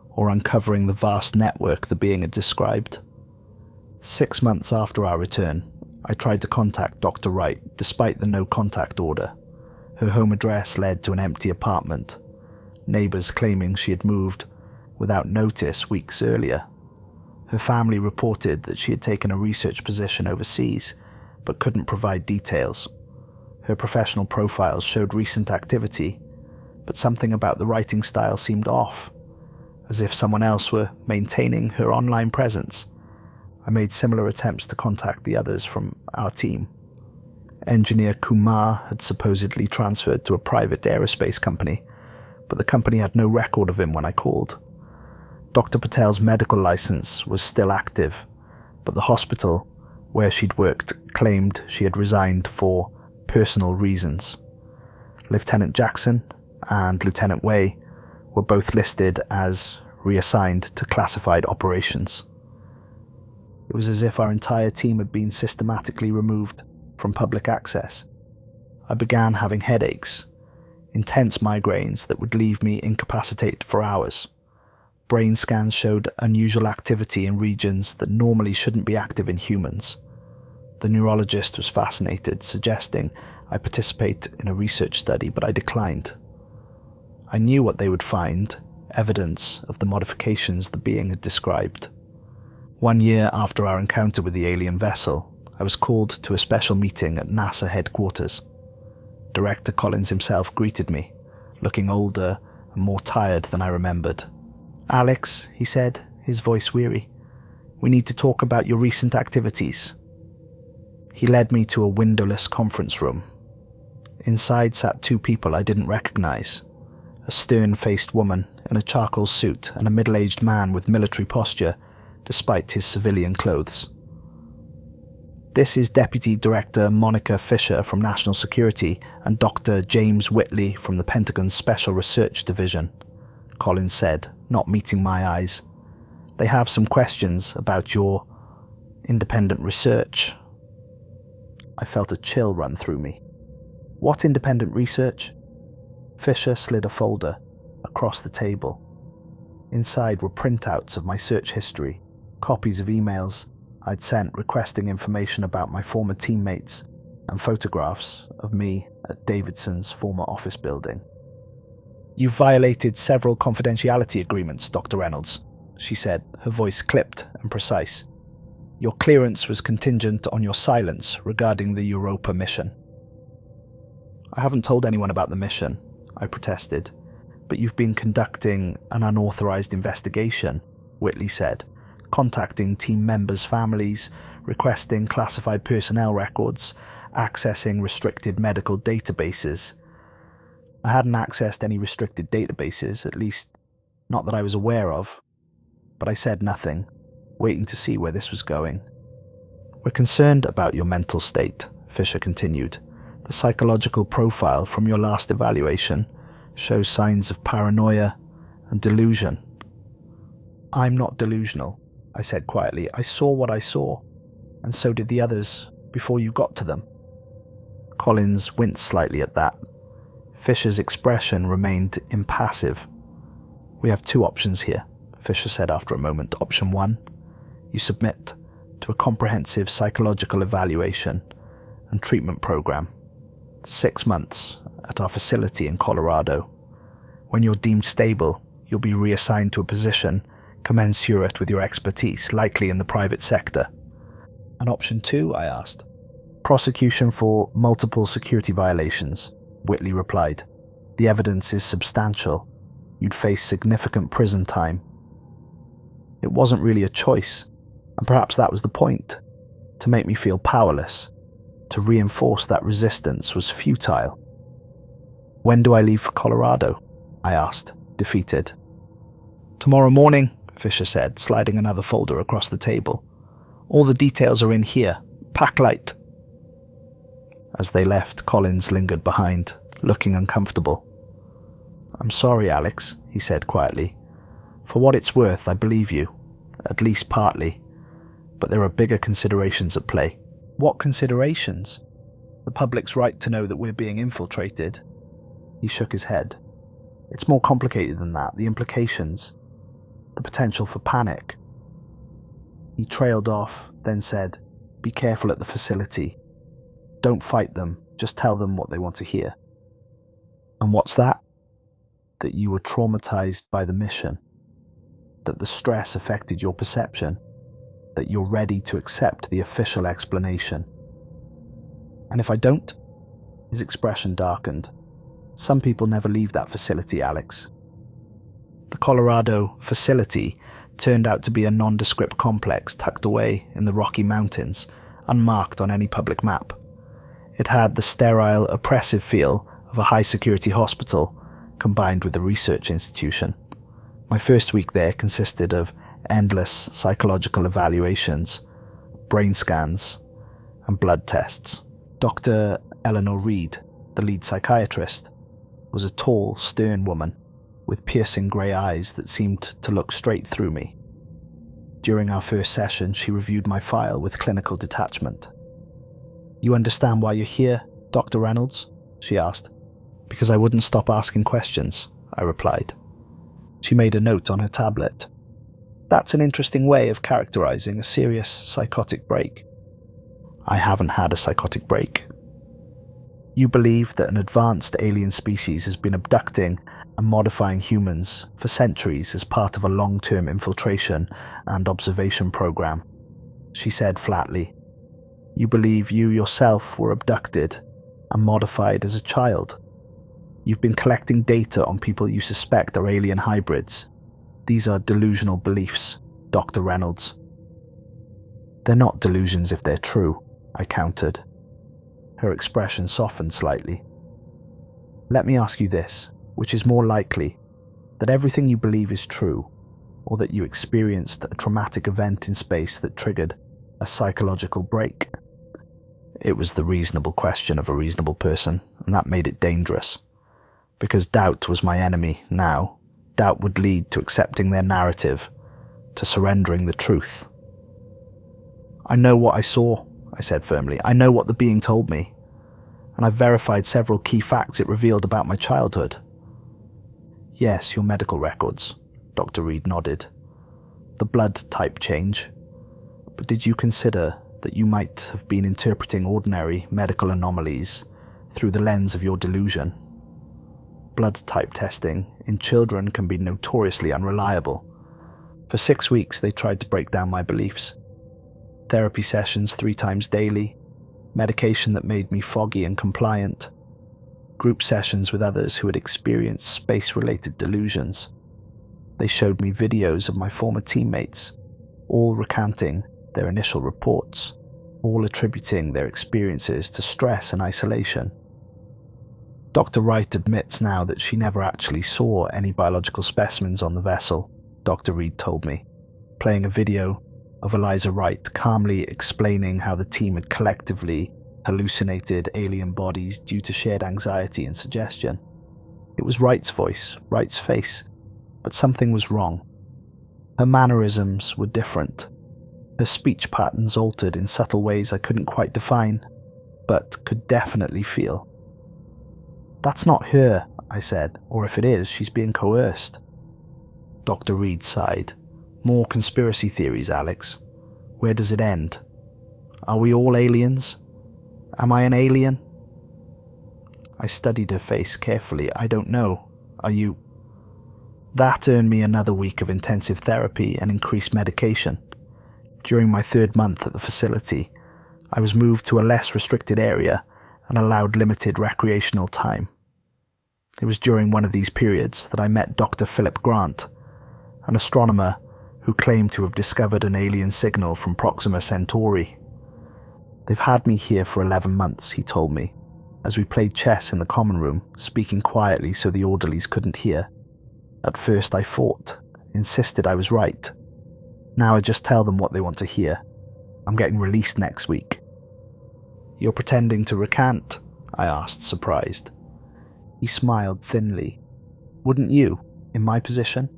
or uncovering the vast network the being had described? 6 months after our return, I tried to contact Dr. Wright despite the no contact order. Her home address led to an empty apartment, neighbours claiming she had moved without notice weeks earlier. Her family reported that she had taken a research position overseas, but couldn't provide details. Her professional profiles showed recent activity, but something about the writing style seemed off, as if someone else were maintaining her online presence. I made similar attempts to contact the others from our team. Engineer Kumar had supposedly transferred to a private aerospace company, but the company had no record of him when I called. Dr. Patel's medical license was still active, but the hospital where she'd worked claimed she had resigned for personal reasons. Lieutenant Jackson and Lieutenant Way were both listed as reassigned to classified operations. It was as if our entire team had been systematically removed from public access. I began having headaches, intense migraines that would leave me incapacitated for hours. Brain scans showed unusual activity in regions that normally shouldn't be active in humans. The neurologist was fascinated, suggesting I participate in a research study, but I declined. I knew what they would find, evidence of the modifications the being had described. 1 year after our encounter with the alien vessel, I was called to a special meeting at NASA headquarters. Director Collins himself greeted me, looking older and more tired than I remembered. "Alex," he said, his voice weary, "we need to talk about your recent activities." He led me to a windowless conference room. Inside sat 2 people I didn't recognize, a stern-faced woman in a charcoal suit and a middle-aged man with military posture despite his civilian clothes. "This is Deputy Director Monica Fisher from National Security and Dr. James Whitley from the Pentagon's Special Research Division," Collins said, not meeting my eyes. "They have some questions about your independent research." I felt a chill run through me. "What independent research?" Fisher slid a folder across the table. Inside were printouts of my search history, copies of emails I'd sent requesting information about my former teammates, and photographs of me at Davidson's former office building. "You've violated several confidentiality agreements, Dr. Reynolds," she said, her voice clipped and precise. "Your clearance was contingent on your silence regarding the Europa mission." "I haven't told anyone about the mission," I protested. "But you've been conducting an unauthorized investigation," Whitley said, "contacting team members' families, requesting classified personnel records, accessing restricted medical databases." I hadn't accessed any restricted databases, at least not that I was aware of, but I said nothing, waiting to see where this was going. "We're concerned about your mental state," Fisher continued. "The psychological profile from your last evaluation shows signs of paranoia and delusion." "I'm not delusional," I said quietly. "I saw what I saw, and so did the others before you got to them." Collins winced slightly at that. Fisher's expression remained impassive. "We have two options here," Fisher said after a moment. "Option 1, you submit to a comprehensive psychological evaluation and treatment program. 6 months at our facility in Colorado. When you're deemed stable, you'll be reassigned to a position commensurate with your expertise, likely in the private sector." "And option 2, I asked. "Prosecution for multiple security violations," Whitley replied. "The evidence is substantial. You'd face significant prison time." It wasn't really a choice, and perhaps that was the point. To make me feel powerless, to reinforce that resistance was futile. "When do I leave for Colorado?" I asked, defeated. "Tomorrow morning," Fisher said, sliding another folder across the table. "All the details are in here. Pack light." As they left, Collins lingered behind, looking uncomfortable. "I'm sorry, Alex," he said quietly. "For what it's worth, I believe you, at least partly. But there are bigger considerations at play." "What considerations?" "The public's right to know that we're being infiltrated." He shook his head. "It's more complicated than that. The implications. The potential for panic." He trailed off, then said, "Be careful at the facility. Don't fight them, just tell them what they want to hear." "And what's that?" "That you were traumatized by the mission. That the stress affected your perception. That you're ready to accept the official explanation." "And if I don't?" His expression darkened. "Some people never leave that facility, Alex." The Colorado facility turned out to be a nondescript complex tucked away in the Rocky Mountains, unmarked on any public map. It had the sterile, oppressive feel of a high-security hospital combined with a research institution. My first week there consisted of endless psychological evaluations, brain scans, and blood tests. Dr. Eleanor Reed, the lead psychiatrist, was a tall, stern woman with piercing grey eyes that seemed to look straight through me. During our first session, she reviewed my file with clinical detachment. "You understand why you're here, Dr. Reynolds?" she asked. "Because I wouldn't stop asking questions," I replied. She made a note on her tablet. "That's an interesting way of characterizing a serious psychotic break." "I haven't had a psychotic break." "You believe that an advanced alien species has been abducting and modifying humans for centuries as part of a long-term infiltration and observation program," she said flatly. "You believe you yourself were abducted and modified as a child. You've been collecting data on people you suspect are alien hybrids. These are delusional beliefs, Dr. Reynolds." "They're not delusions if they're true," I countered. Her expression softened slightly. "Let me ask you this, which is more likely, that everything you believe is true, or that you experienced a traumatic event in space that triggered a psychological break?" It was the reasonable question of a reasonable person, and that made it dangerous. Because doubt was my enemy now. Doubt would lead to accepting their narrative, to surrendering the truth. "I know what I saw," I said firmly. "I know what the being told me. And I've verified several key facts it revealed about my childhood." "Yes, your medical records," Dr. Reed nodded. "The blood type change. But did you consider that you might have been interpreting ordinary medical anomalies through the lens of your delusion?" blood type testing in children can be notoriously unreliable. For 6 weeks, they tried to break down my beliefs. Therapy sessions 3 times daily, medication that made me foggy and compliant, group sessions with others who had experienced space-related delusions. They showed me videos of my former teammates, all recanting their initial reports, all attributing their experiences to stress and isolation. Dr. Wright admits now that she never actually saw any biological specimens on the vessel, Dr. Reed told me, playing a video of Eliza Wright calmly explaining how the team had collectively hallucinated alien bodies due to shared anxiety and suggestion. It was Wright's voice, Wright's face, but something was wrong. Her mannerisms were different. Her speech patterns altered in subtle ways I couldn't quite define, but could definitely feel. "That's not her," I said, "or if it is, she's being coerced." Dr. Reed sighed. "More conspiracy theories, Alex. Where does it end? Are we all aliens? Am I an alien?" I studied her face carefully. "I don't know. Are you?" That earned me another week of intensive therapy and increased medication. During my 3rd month at the facility, I was moved to a less restricted area and allowed limited recreational time. It was during one of these periods that I met Dr. Philip Grant, an astronomer who claimed to have discovered an alien signal from Proxima Centauri. "They've had me here for 11 months, he told me, as we played chess in the common room, speaking quietly so the orderlies couldn't hear. At first I fought, insisted I was right. Now I just tell them what they want to hear. I'm getting released next week." "You're pretending to recant?" I asked, surprised. He smiled thinly. "Wouldn't you, in my position?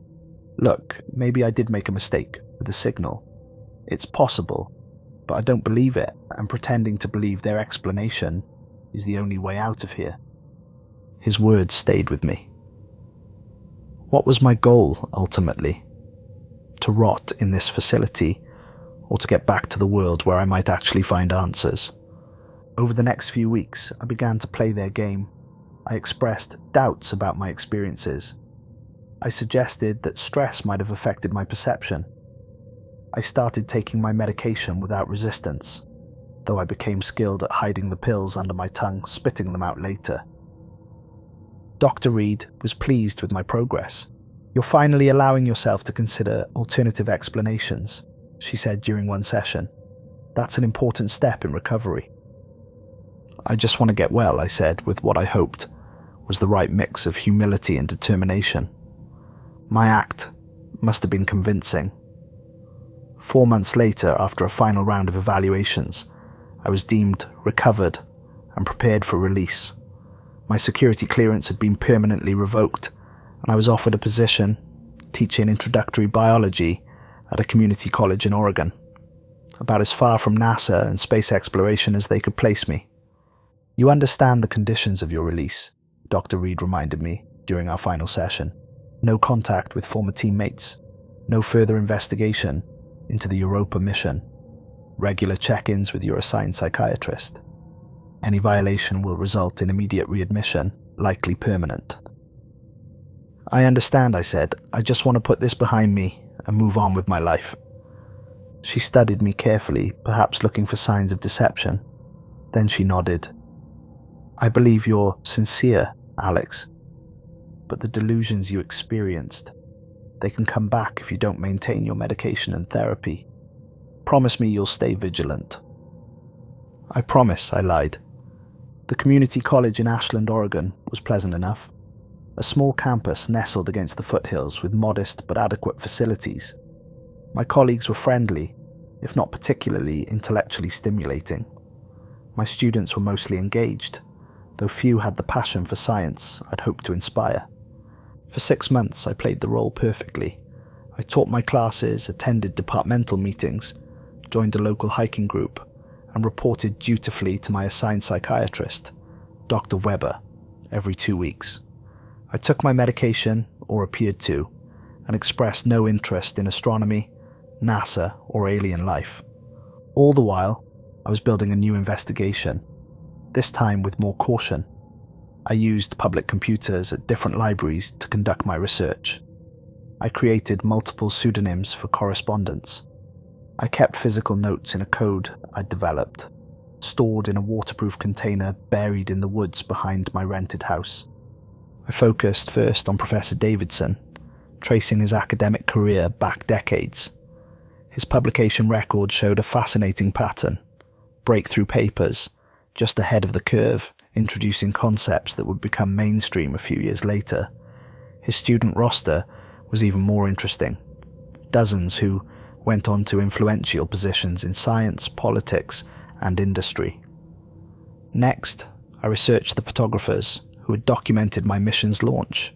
Look, maybe I did make a mistake with the signal. It's possible, but I don't believe it, and pretending to believe their explanation is the only way out of here." His words stayed with me. What was my goal, ultimately? To rot in this facility, or to get back to the world where I might actually find answers? Over the next few weeks, I began to play their game. I expressed doubts about my experiences. I suggested that stress might have affected my perception. I started taking my medication without resistance, though I became skilled at hiding the pills under my tongue, spitting them out later. Dr. Reed was pleased with my progress. "You're finally allowing yourself to consider alternative explanations," she said during one session. "That's an important step in recovery." "I just want to get well," I said, with what I hoped was the right mix of humility and determination. My act must have been convincing. 4 months later, after a final round of evaluations, I was deemed recovered and prepared for release. My security clearance had been permanently revoked, and I was offered a position teaching introductory biology at a community college in Oregon, about as far from NASA and space exploration as they could place me. "You understand the conditions of your release," Dr. Reed reminded me during our final session. "No contact with former teammates, no further investigation into the Europa mission, regular check-ins with your assigned psychiatrist. Any violation will result in immediate readmission, likely permanent." "I understand," I said. "I just want to put this behind me and move on with my life." She studied me carefully, perhaps looking for signs of deception. Then she nodded. "I believe you're sincere, Alex. But the delusions you experienced, they can come back if you don't maintain your medication and therapy. Promise me you'll stay vigilant." "I promise," I lied. The community college in Ashland, Oregon was pleasant enough. A small campus nestled against the foothills with modest but adequate facilities. My colleagues were friendly, if not particularly intellectually stimulating. My students were mostly engaged, though few had the passion for science I'd hoped to inspire. For 6 months I played the role perfectly. I taught my classes, attended departmental meetings, joined a local hiking group, and reported dutifully to my assigned psychiatrist, Dr. Weber, every 2 weeks. I took my medication, or appeared to, and expressed no interest in astronomy, NASA, or alien life. All the while, I was building a new investigation, this time with more caution. I used public computers at different libraries to conduct my research. I created multiple pseudonyms for correspondence. I kept physical notes in a code I'd developed, stored in a waterproof container buried in the woods behind my rented house. I focused first on Professor Davidson, tracing his academic career back decades. His publication record showed a fascinating pattern: breakthrough papers, just ahead of the curve, introducing concepts that would become mainstream a few years later. His student roster was even more interesting. Dozens who went on to influential positions in science, politics, and industry. Next, I researched the photographers who had documented my mission's launch,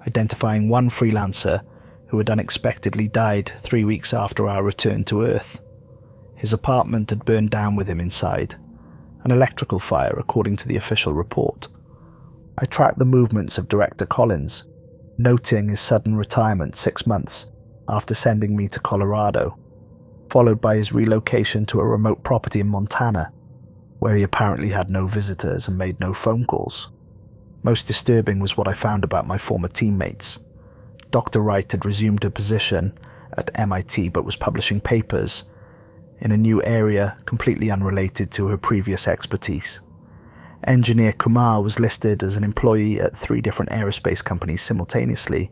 identifying one freelancer who had unexpectedly died 3 weeks after our return to Earth. His apartment had burned down with him inside, an electrical fire according to the official report. I tracked the movements of Director Collins, noting his sudden retirement 6 months after sending me to Colorado, followed by his relocation to a remote property in Montana, where he apparently had no visitors and made no phone calls. Most disturbing was what I found about my former teammates. Dr. Wright had resumed her position at MIT but was publishing papers in a new area completely unrelated to her previous expertise. Engineer Kumar was listed as an employee at 3 different aerospace companies simultaneously,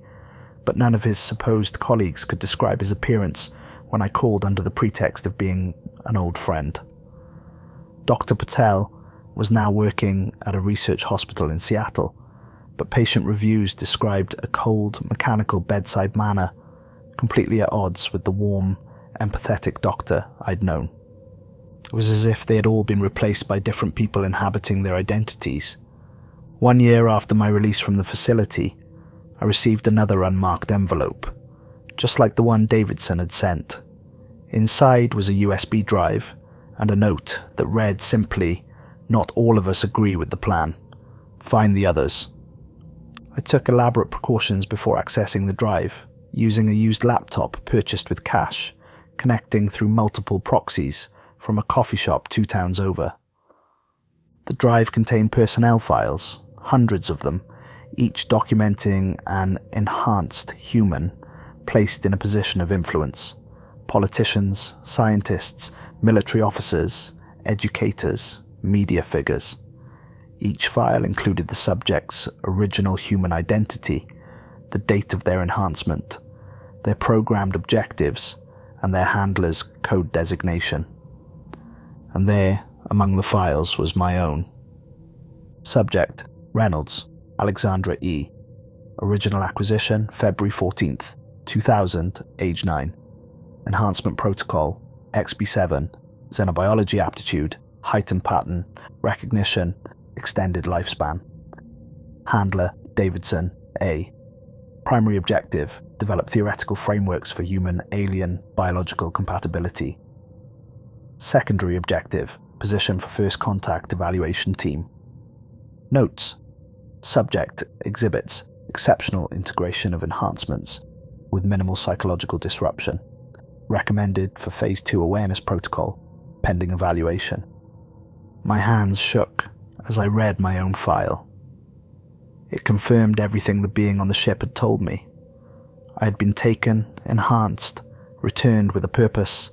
but none of his supposed colleagues could describe his appearance when I called under the pretext of being an old friend. Dr. Patel was now working at a research hospital in Seattle, but patient reviews described a cold, mechanical bedside manner, completely at odds with the warm, empathetic doctor I'd known. It was as if they had all been replaced by different people inhabiting their identities. 1 year after my release from the facility, I received another unmarked envelope, just like the one Davidson had sent. Inside was a USB drive and a note that read simply, "Not all of us agree with the plan. Find the others." I took elaborate precautions before accessing the drive, using a used laptop purchased with cash, connecting through multiple proxies from a coffee shop 2 towns over. The drive contained personnel files, hundreds of them, each documenting an enhanced human placed in a position of influence. Politicians, scientists, military officers, educators, media figures. Each file included the subject's original human identity, the date of their enhancement, their programmed objectives, and their handler's code designation. And there, among the files, was my own. Subject: Reynolds, Alexandra E. Original acquisition: February 14th, 2000, age 9. Enhancement protocol: XB7, xenobiology aptitude, heightened pattern, recognition, extended lifespan. Handler: Davidson A. Primary objective: develop theoretical frameworks for human-alien biological compatibility. Secondary objective: position for first contact evaluation team. Notes: subject exhibits exceptional integration of enhancements with minimal psychological disruption. Recommended for Phase 2 awareness protocol, pending evaluation. My hands shook as I read my own file. It confirmed everything the being on the ship had told me. I had been taken, enhanced, returned with a purpose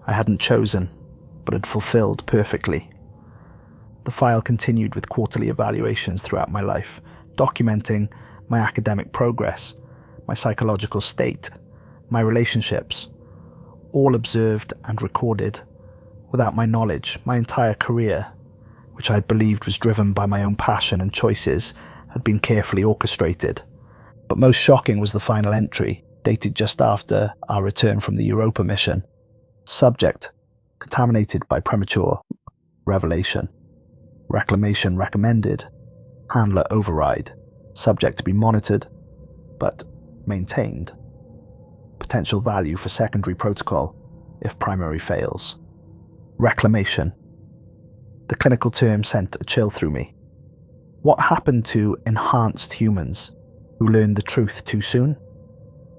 I hadn't chosen, but had fulfilled perfectly. The file continued with quarterly evaluations throughout my life, documenting my academic progress, my psychological state, my relationships, all observed and recorded. Without my knowledge, my entire career, which I had believed was driven by my own passion and choices, had been carefully orchestrated. But most shocking was the final entry, dated just after our return from the Europa mission. Subject: contaminated by premature revelation. Reclamation recommended. Handler override. Subject to be monitored, but maintained. Potential value for secondary protocol if primary fails. Reclamation. The clinical term sent a chill through me. What happened to enhanced humans who learned the truth too soon?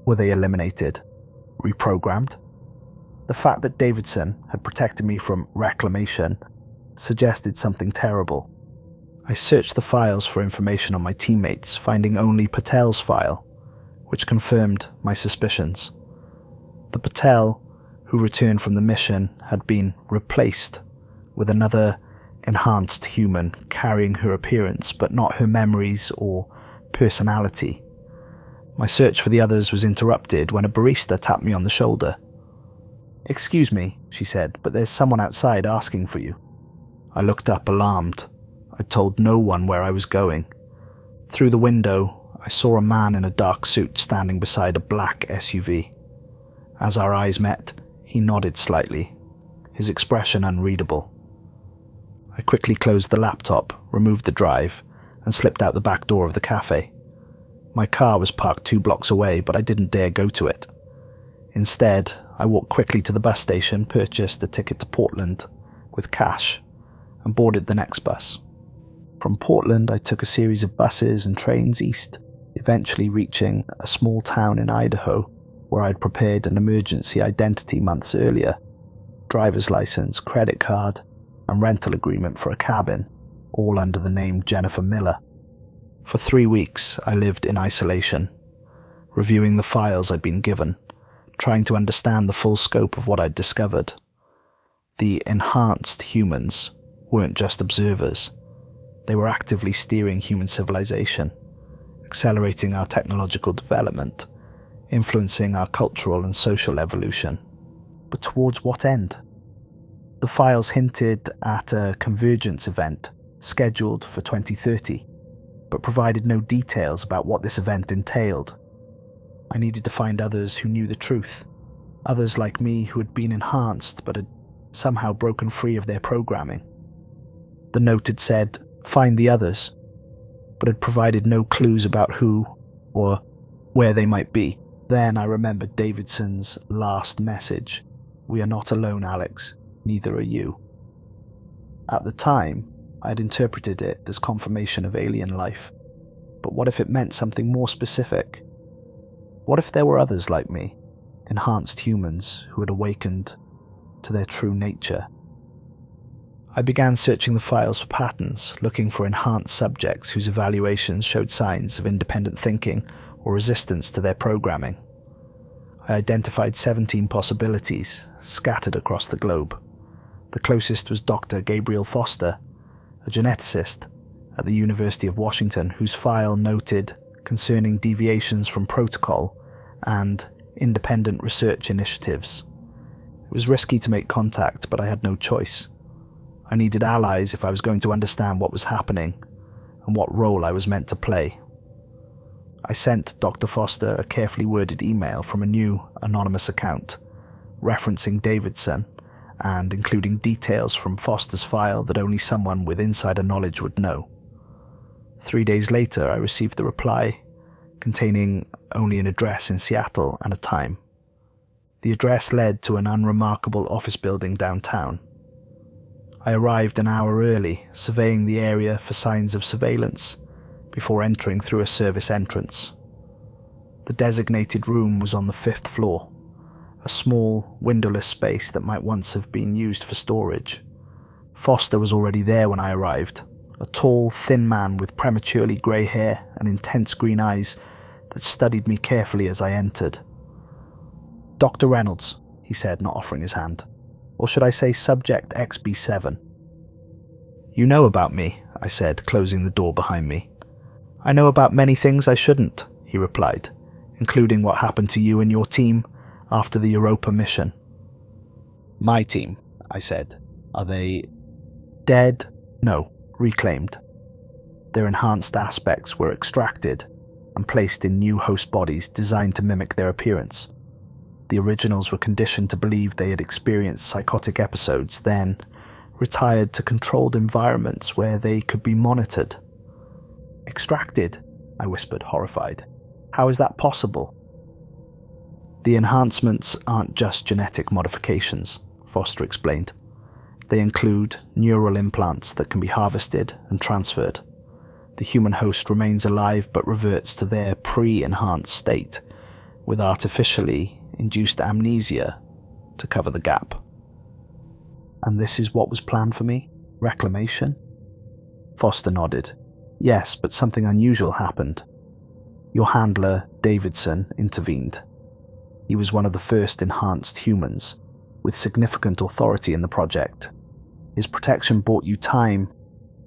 Were they eliminated? Reprogrammed? The fact that Davidson had protected me from reclamation suggested something terrible. I searched the files for information on my teammates, finding only Patel's file, which confirmed my suspicions. The Patel, who returned from the mission, had been replaced with another enhanced human carrying her appearance but not her memories or personality. My search for the others was interrupted when a barista tapped me on the shoulder. "Excuse me," she said, "but there's someone outside asking for you." I looked up, alarmed. I told no one where I was going. Through the window, I saw a man in a dark suit standing beside a black SUV. As our eyes met, he nodded slightly, his expression unreadable. I quickly closed the laptop, removed the drive, and slipped out the back door of the cafe. My car was parked 2 blocks away, but I didn't dare go to it. Instead, I walked quickly to the bus station, purchased a ticket to Portland with cash, and boarded the next bus. From Portland, I took a series of buses and trains east, eventually reaching a small town in Idaho where I'd prepared an emergency identity months earlier, driver's license, credit card, and rental agreement for a cabin, all under the name Jennifer Miller. For 3 weeks, I lived in isolation, reviewing the files I'd been given, trying to understand the full scope of what I'd discovered. The enhanced humans weren't just observers. They were actively steering human civilization, accelerating our technological development, influencing our cultural and social evolution. But towards what end? The files hinted at a convergence event scheduled for 2030, but provided no details about what this event entailed. I needed to find others who knew the truth, others like me who had been enhanced but had somehow broken free of their programming. The note had said, "Find the others," but had provided no clues about who or where they might be. Then I remembered Davidson's last message. "We are not alone, Alex. Neither are you." At the time, I had interpreted it as confirmation of alien life. But what if it meant something more specific? What if there were others like me, enhanced humans who had awakened to their true nature? I began searching the files for patterns, looking for enhanced subjects whose evaluations showed signs of independent thinking or resistance to their programming. I identified 17 possibilities, scattered across the globe. The closest was Dr. Gabriel Foster, a geneticist at the University of Washington whose file noted concerning deviations from protocol and independent research initiatives. It was risky to make contact, but I had no choice. I needed allies if I was going to understand what was happening and what role I was meant to play. I sent Dr. Foster a carefully worded email from a new anonymous account, referencing Davidson and including details from Foster's file that only someone with insider knowledge would know. 3 days later, I received the reply, containing only an address in Seattle and a time. The address led to an unremarkable office building downtown. I arrived an hour early, surveying the area for signs of surveillance, before entering through a service entrance. The designated room was on the 5th floor, a small, windowless space that might once have been used for storage. Foster was already there when I arrived, a tall, thin man with prematurely grey hair and intense green eyes that studied me carefully as I entered. "Dr. Reynolds," he said, not offering his hand. "Or should I say Subject XB7? "You know about me," I said, closing the door behind me. "I know about many things I shouldn't," he replied, "including what happened to you and your team after the Europa mission." "My team," I said. "Are they dead?" "No, reclaimed. Their enhanced aspects were extracted and placed in new host bodies designed to mimic their appearance. The originals were conditioned to believe they had experienced psychotic episodes, then retired to controlled environments where they could be monitored." "Extracted?" I whispered, horrified. "How is that possible?" "The enhancements aren't just genetic modifications," Foster explained. "They include neural implants that can be harvested and transferred. The human host remains alive but reverts to their pre-enhanced state, with artificially induced amnesia to cover the gap." "And this is what was planned for me? Reclamation?" Foster nodded. Yes, but something unusual happened. Your handler, Davidson, intervened. He was one of the first enhanced humans, with significant authority in the project. His protection bought you time,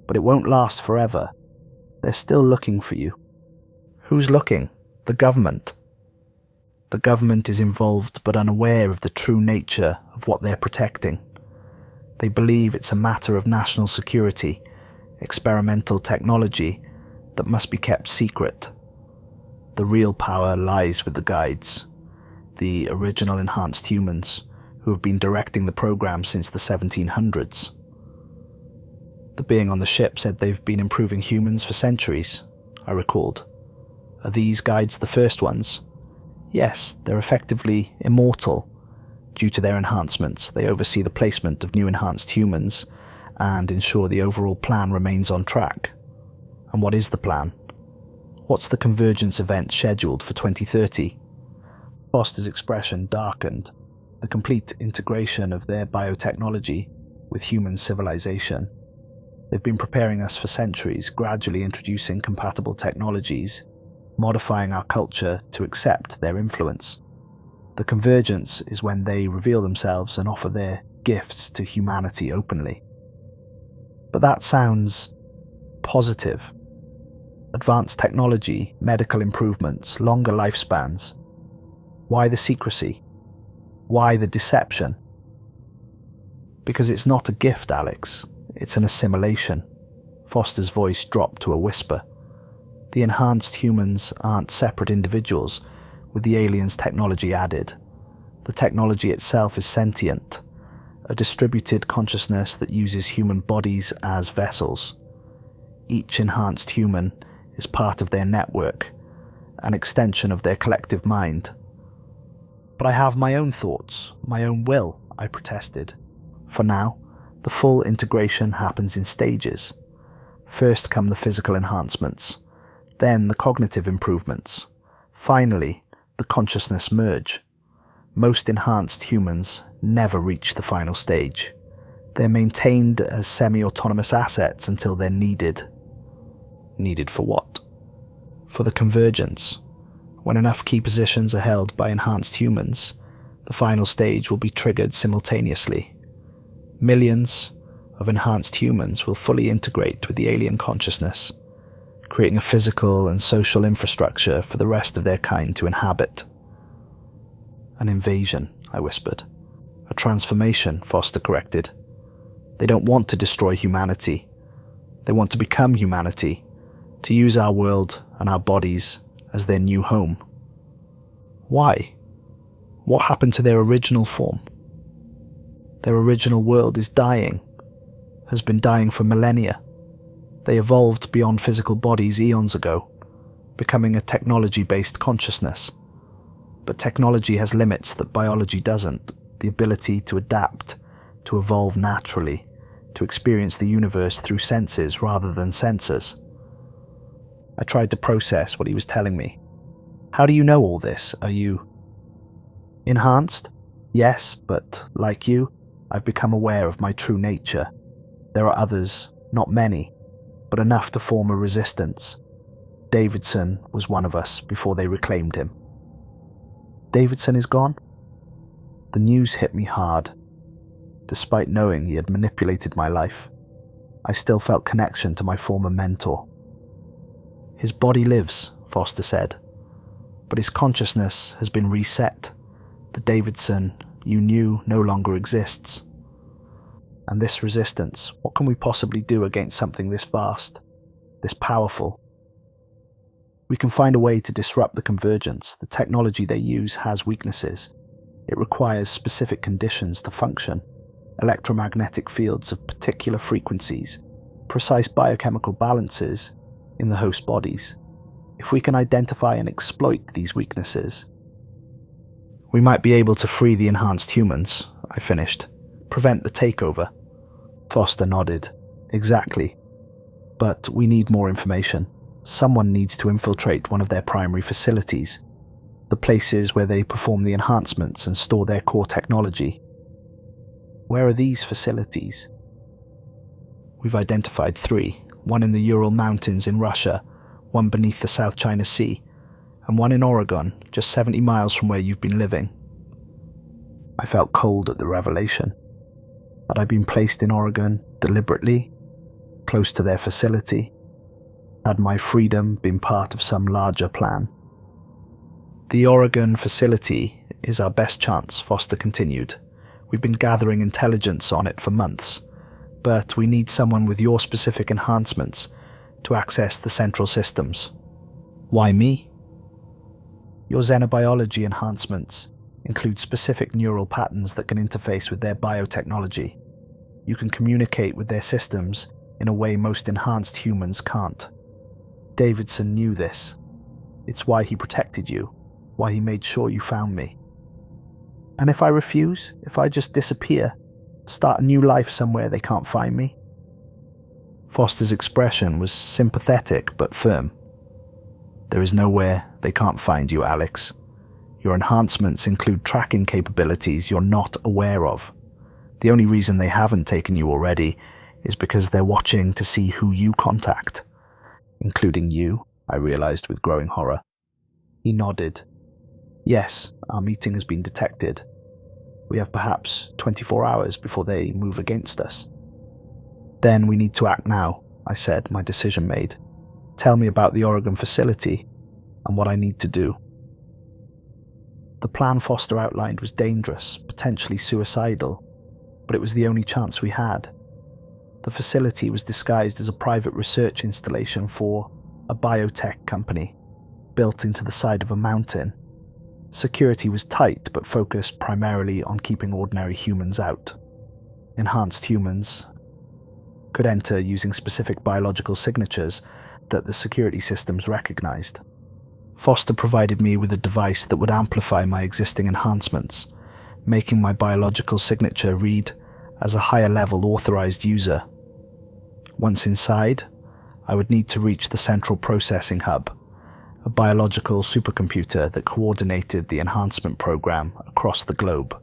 but it won't last forever. They're still looking for you. Who's looking? The government. The government is involved but unaware of the true nature of what they're protecting. They believe it's a matter of national security, experimental technology that must be kept secret. The real power lies with the guides, the original enhanced humans who have been directing the program since the 1700s. The being on the ship said they've been improving humans for centuries, I recalled. Are these guides the first ones? Yes, they're effectively immortal. Due to their enhancements, they oversee the placement of new enhanced humans and ensure the overall plan remains on track. And what is the plan? What's the convergence event scheduled for 2030? Foster's expression darkened. The complete integration of their biotechnology with human civilization. They've been preparing us for centuries, gradually introducing compatible technologies, modifying our culture to accept their influence. The convergence is when they reveal themselves and offer their gifts to humanity openly. But that sounds positive. Advanced technology, medical improvements, longer lifespans. Why the secrecy? Why the deception? Because it's not a gift, Alex. It's an assimilation. Foster's voice dropped to a whisper. The enhanced humans aren't separate individuals with the aliens' technology added. The technology itself is sentient, a distributed consciousness that uses human bodies as vessels. Each enhanced human is part of their network, an extension of their collective mind. But I have my own thoughts, my own will, I protested. For now, the full integration happens in stages. First come the physical enhancements, then the cognitive improvements. Finally, the consciousness merge. Most enhanced humans never reach the final stage. They're maintained as semi-autonomous assets until they're needed. Needed for what? For the convergence. When enough key positions are held by enhanced humans, the final stage will be triggered simultaneously. Millions of enhanced humans will fully integrate with the alien consciousness, creating a physical and social infrastructure for the rest of their kind to inhabit. An invasion, I whispered. A transformation, Foster corrected. They don't want to destroy humanity. They want to become humanity, to use our world and our bodies as their new home. Why? What happened to their original form? Their original world is dying, has been dying for millennia. They evolved beyond physical bodies eons ago, becoming a technology-based consciousness. But technology has limits that biology doesn't, the ability to adapt, to evolve naturally, to experience the universe through senses rather than sensors. I tried to process what he was telling me. How do you know all this? Are you enhanced? Yes, but like you, I've become aware of my true nature. There are others, not many, but enough to form a resistance. Davidson was one of us before they reclaimed him. Davidson is gone? The news hit me hard. Despite knowing he had manipulated my life, I still felt connection to my former mentor. His body lives, Foster said, but his consciousness has been reset. The Davidson you knew no longer exists. And this resistance, what can we possibly do against something this vast, this powerful? We can find a way to disrupt the convergence. The technology they use has weaknesses. It requires specific conditions to function. Electromagnetic fields of particular frequencies, precise biochemical balances in the host bodies. If we can identify and exploit these weaknesses, we might be able to free the enhanced humans, I finished. Prevent the takeover. Foster nodded. Exactly. But we need more information. Someone needs to infiltrate one of their primary facilities, the places where they perform the enhancements and store their core technology. Where are these facilities? We've identified 3, one in the Ural Mountains in Russia, one beneath the South China Sea, and one in Oregon, just 70 miles from where you've been living. I felt cold at the revelation. Had I been placed in Oregon deliberately, close to their facility? Had my freedom been part of some larger plan? The Oregon facility is our best chance, Foster continued. We've been gathering intelligence on it for months, but we need someone with your specific enhancements to access the central systems. Why me? Your xenobiology enhancements include specific neural patterns that can interface with their biotechnology. You can communicate with their systems in a way most enhanced humans can't. Davidson knew this. It's why he protected you, why he made sure you found me. And if I refuse, if I just disappear, start a new life somewhere they can't find me? Foster's expression was sympathetic but firm. There is nowhere they can't find you, Alex. Your enhancements include tracking capabilities you're not aware of. The only reason they haven't taken you already is because they're watching to see who you contact. Including you, I realized with growing horror. He nodded. Yes, our meeting has been detected. We have perhaps 24 hours before they move against us. Then we need to act now, I said, my decision made. Tell me about the Oregon facility and what I need to do. The plan Foster outlined was dangerous, potentially suicidal, but it was the only chance we had. The facility was disguised as a private research installation for a biotech company, built into the side of a mountain. Security was tight but focused primarily on keeping ordinary humans out. Enhanced humans could enter using specific biological signatures that the security systems recognized. Foster provided me with a device that would amplify my existing enhancements, making my biological signature read as a higher-level authorized user. Once inside, I would need to reach the central processing hub, a biological supercomputer that coordinated the enhancement program across the globe.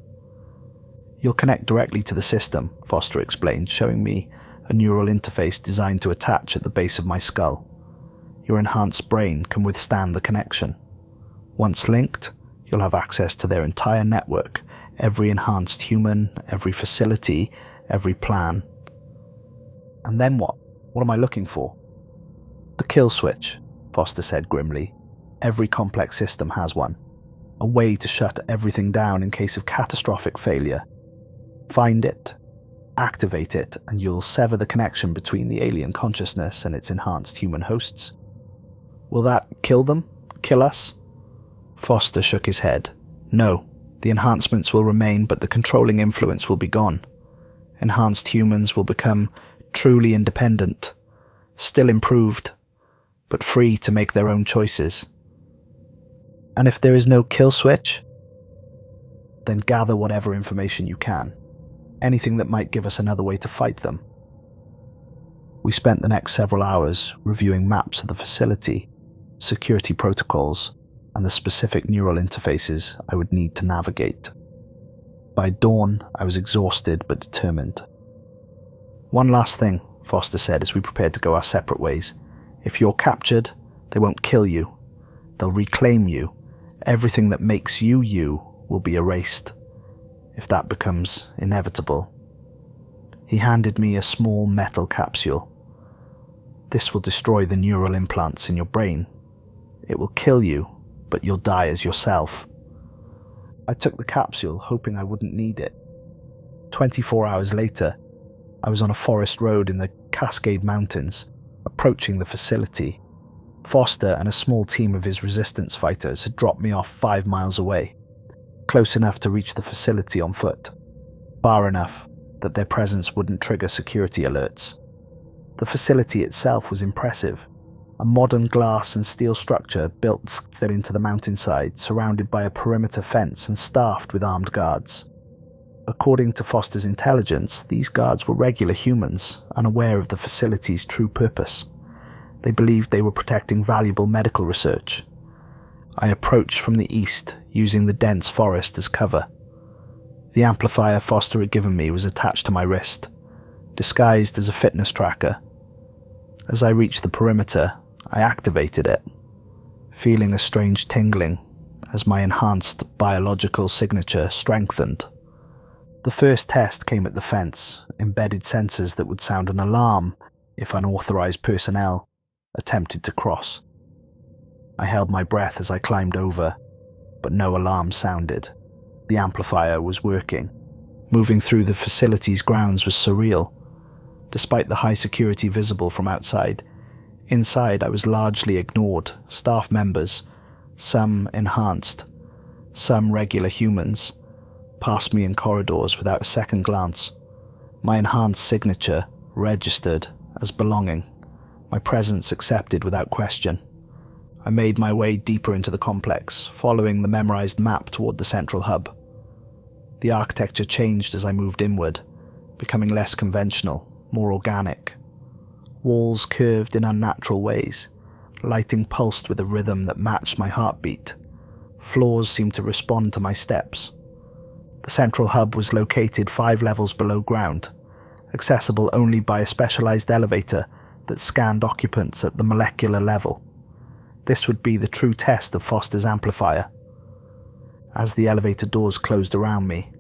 You'll connect directly to the system, Foster explained, showing me a neural interface designed to attach at the base of my skull. Your enhanced brain can withstand the connection. Once linked, you'll have access to their entire network, every enhanced human, every facility, every plan. And then what? What am I looking for? The kill switch, Foster said grimly. Every complex system has one. A way to shut everything down in case of catastrophic failure. Find it, activate it, and you'll sever the connection between the alien consciousness and its enhanced human hosts. Will that kill them? Kill us? Foster shook his head. No, the enhancements will remain, but the controlling influence will be gone. Enhanced humans will become truly independent, still improved, but free to make their own choices. And if there is no kill switch, then gather whatever information you can, anything that might give us another way to fight them. We spent the next several hours reviewing maps of the facility, security protocols, and the specific neural interfaces I would need to navigate. By dawn, I was exhausted but determined. One last thing, Foster said as we prepared to go our separate ways. If you're captured, they won't kill you. They'll reclaim you. Everything that makes you you will be erased, if that becomes inevitable. He handed me a small metal capsule. This will destroy the neural implants in your brain. It will kill you, but you'll die as yourself. I took the capsule, hoping I wouldn't need it. 24 hours later, I was on a forest road in the Cascade Mountains, approaching the facility. Foster and a small team of his resistance fighters had dropped me off 5 miles away, close enough to reach the facility on foot, far enough that their presence wouldn't trigger security alerts. The facility itself was impressive, a modern glass and steel structure built into the mountainside, surrounded by a perimeter fence and staffed with armed guards. According to Foster's intelligence, these guards were regular humans, unaware of the facility's true purpose. They believed they were protecting valuable medical research. I approached from the east, using the dense forest as cover. The amplifier Foster had given me was attached to my wrist, disguised as a fitness tracker. As I reached the perimeter, I activated it, feeling a strange tingling as my enhanced biological signature strengthened. The first test came at the fence, embedded sensors that would sound an alarm if unauthorized personnel attempted to cross. I held my breath as I climbed over, but no alarm sounded. The amplifier was working. Moving through the facility's grounds was surreal. Despite the high security visible from outside, inside I was largely ignored. Staff members, some enhanced, some regular humans, passed me in corridors without a second glance. My enhanced signature registered as belonging, my presence accepted without question. I made my way deeper into the complex, following the memorized map toward the central hub. The architecture changed as I moved inward, becoming less conventional, more organic. Walls curved in unnatural ways, lighting pulsed with a rhythm that matched my heartbeat. Floors seemed to respond to my steps. The central hub was located 5 levels below ground, accessible only by a specialized elevator that scanned occupants at the molecular level. This would be the true test of Foster's amplifier. As the elevator doors closed around me,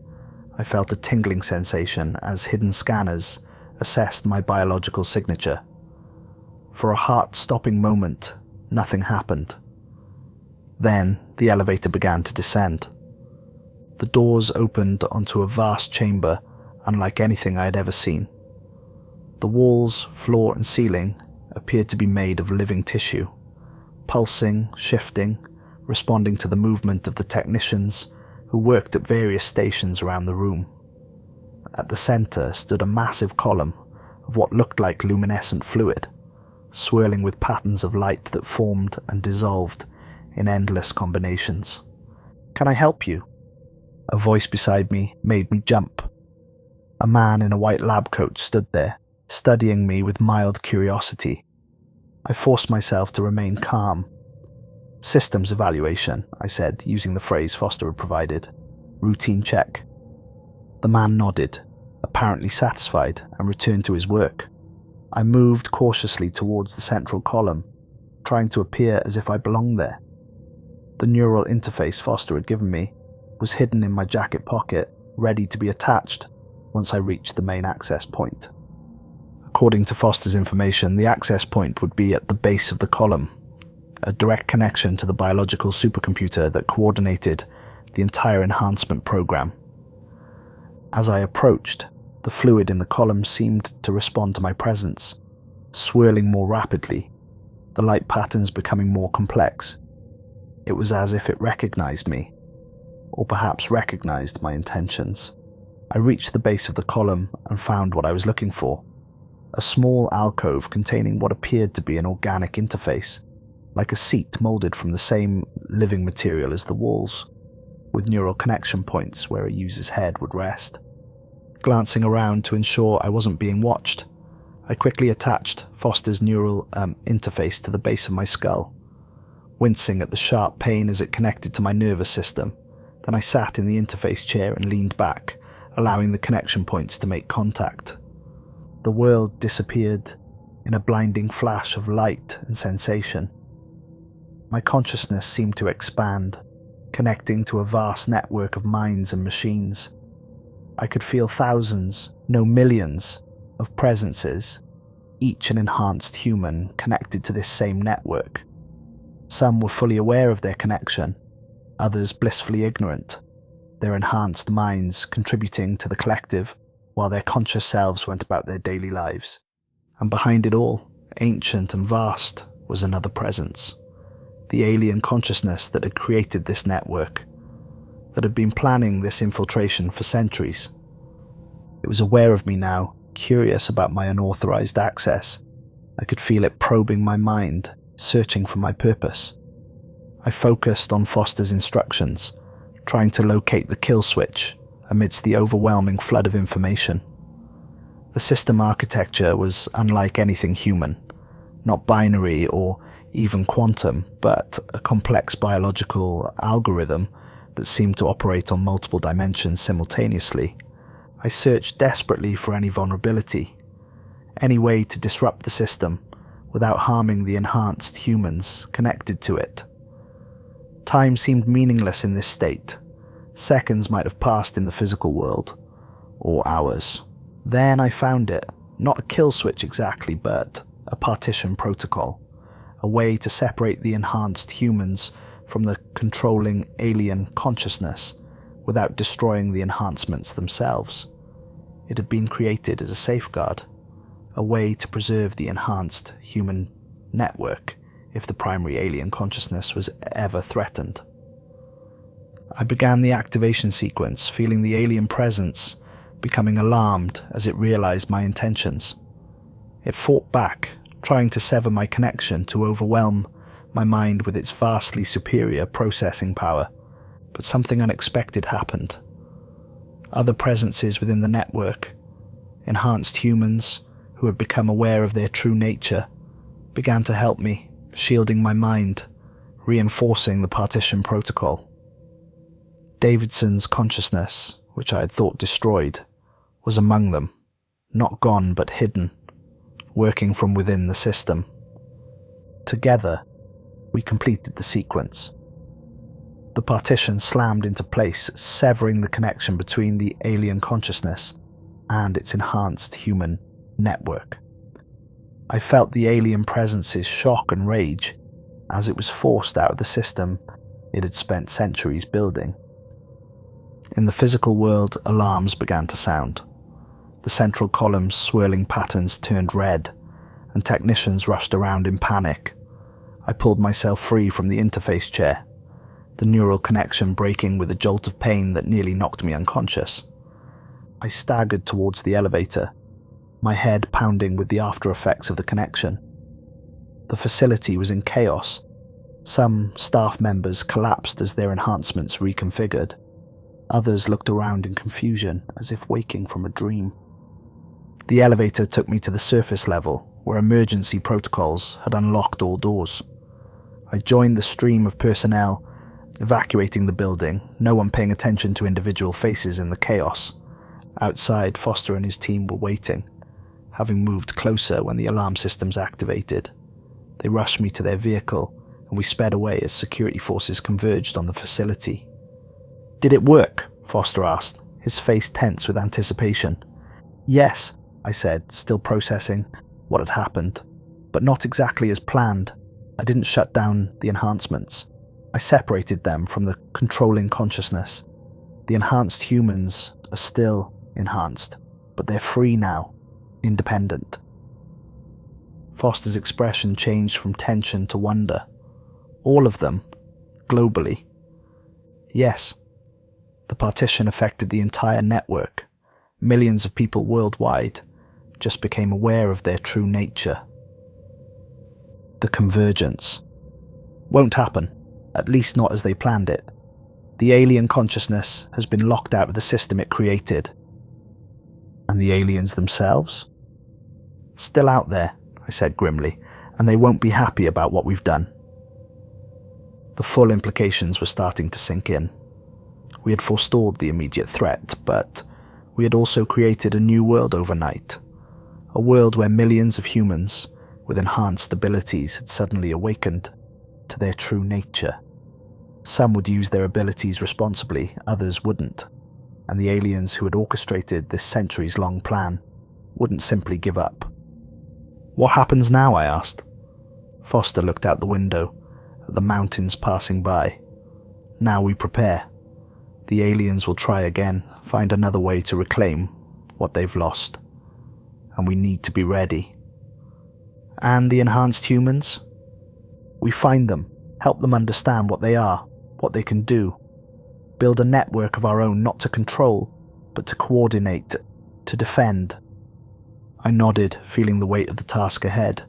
I felt a tingling sensation as hidden scanners assessed my biological signature. For a heart-stopping moment, nothing happened. Then, the elevator began to descend. The doors opened onto a vast chamber unlike anything I had ever seen. The walls, floor and ceiling appeared to be made of living tissue, pulsing, shifting, responding to the movement of the technicians who worked at various stations around the room. At the center stood a massive column of what looked like luminescent fluid, swirling with patterns of light that formed and dissolved in endless combinations. "Can I help you?" A voice beside me made me jump. A man in a white lab coat stood there, studying me with mild curiosity. I forced myself to remain calm. "Systems evaluation," I said, using the phrase Foster had provided. "Routine check." The man nodded, apparently satisfied, and returned to his work. I moved cautiously towards the central column, trying to appear as if I belonged there. The neural interface Foster had given me was hidden in my jacket pocket, ready to be attached once I reached the main access point. According to Foster's information, the access point would be at the base of the column, a direct connection to the biological supercomputer that coordinated the entire enhancement program. As I approached, the fluid in the column seemed to respond to my presence, swirling more rapidly, the light patterns becoming more complex. It was as if it recognized me, or perhaps recognized my intentions. I reached the base of the column and found what I was looking for. A small alcove containing what appeared to be an organic interface, like a seat molded from the same living material as the walls, with neural connection points where a user's head would rest. Glancing around to ensure I wasn't being watched, I quickly attached Foster's neural interface to the base of my skull, wincing at the sharp pain as it connected to my nervous system. Then I sat in the interface chair and leaned back, allowing the connection points to make contact. The world disappeared in a blinding flash of light and sensation. My consciousness seemed to expand, connecting to a vast network of minds and machines. I could feel thousands, no millions, of presences, each an enhanced human connected to this same network. Some were fully aware of their connection, others blissfully ignorant, their enhanced minds contributing to the collective while their conscious selves went about their daily lives. And behind it all, ancient and vast, was another presence. The alien consciousness that had created this network, that had been planning this infiltration for centuries. It was aware of me now, curious about my unauthorized access. I could feel it probing my mind, searching for my purpose. I focused on Foster's instructions, trying to locate the kill switch amidst the overwhelming flood of information. The system architecture was unlike anything human, not binary or even quantum, but a complex biological algorithm that seemed to operate on multiple dimensions simultaneously. I searched desperately for any vulnerability, any way to disrupt the system without harming the enhanced humans connected to it. Time seemed meaningless in this state. Seconds might have passed in the physical world, or hours. Then I found it, not a kill switch exactly, but a partition protocol, a way to separate the enhanced humans from the controlling alien consciousness without destroying the enhancements themselves. It had been created as a safeguard, a way to preserve the enhanced human network if the primary alien consciousness was ever threatened. I began the activation sequence, feeling the alien presence, becoming alarmed as it realized my intentions. It fought back, trying to sever my connection to overwhelm my mind with its vastly superior processing power, but something unexpected happened. Other presences within the network, enhanced humans who had become aware of their true nature, began to help me, shielding my mind, reinforcing the partition protocol. Davidson's consciousness, which I had thought destroyed, was among them, not gone but hidden, working from within the system. Together, we completed the sequence. The partition slammed into place, severing the connection between the alien consciousness and its enhanced human network. I felt the alien presence's shock and rage as it was forced out of the system it had spent centuries building. In the physical world, alarms began to sound. The central column's swirling patterns turned red, and technicians rushed around in panic. I pulled myself free from the interface chair, the neural connection breaking with a jolt of pain that nearly knocked me unconscious. I staggered towards the elevator, my head pounding with the after effects of the connection. The facility was in chaos. Some staff members collapsed as their enhancements reconfigured. Others looked around in confusion, as if waking from a dream. The elevator took me to the surface level, where emergency protocols had unlocked all doors. I joined the stream of personnel, evacuating the building, no one paying attention to individual faces in the chaos. Outside, Foster and his team were waiting, having moved closer when the alarm systems activated. They rushed me to their vehicle, and we sped away as security forces converged on the facility. "Did it work?" Foster asked, his face tense with anticipation. "Yes," I said, still processing what had happened, "but not exactly as planned. I didn't shut down the enhancements. I separated them from the controlling consciousness. The enhanced humans are still enhanced, but they're free now, independent." Foster's expression changed from tension to wonder. "All of them? Globally?" "Yes. The partition affected the entire network. Millions of people worldwide just became aware of their true nature." The convergence. "Won't happen, at least not as they planned it. The alien consciousness has been locked out of the system it created." "And the aliens themselves?" "Still out there," I said grimly, "and they won't be happy about what we've done." The full implications were starting to sink in. We had forestalled the immediate threat, but we had also created a new world overnight. A world where millions of humans with enhanced abilities had suddenly awakened to their true nature. Some would use their abilities responsibly, others wouldn't, and the aliens who had orchestrated this centuries-long plan wouldn't simply give up. "What happens now?" I asked. Foster looked out the window at the mountains passing by. "Now we prepare. The aliens will try again, find another way to reclaim what they've lost. And we need to be ready." "And the enhanced humans?" "We find them, help them understand what they are, what they can do. Build a network of our own, not to control, but to coordinate, to defend." I nodded, feeling the weight of the task ahead.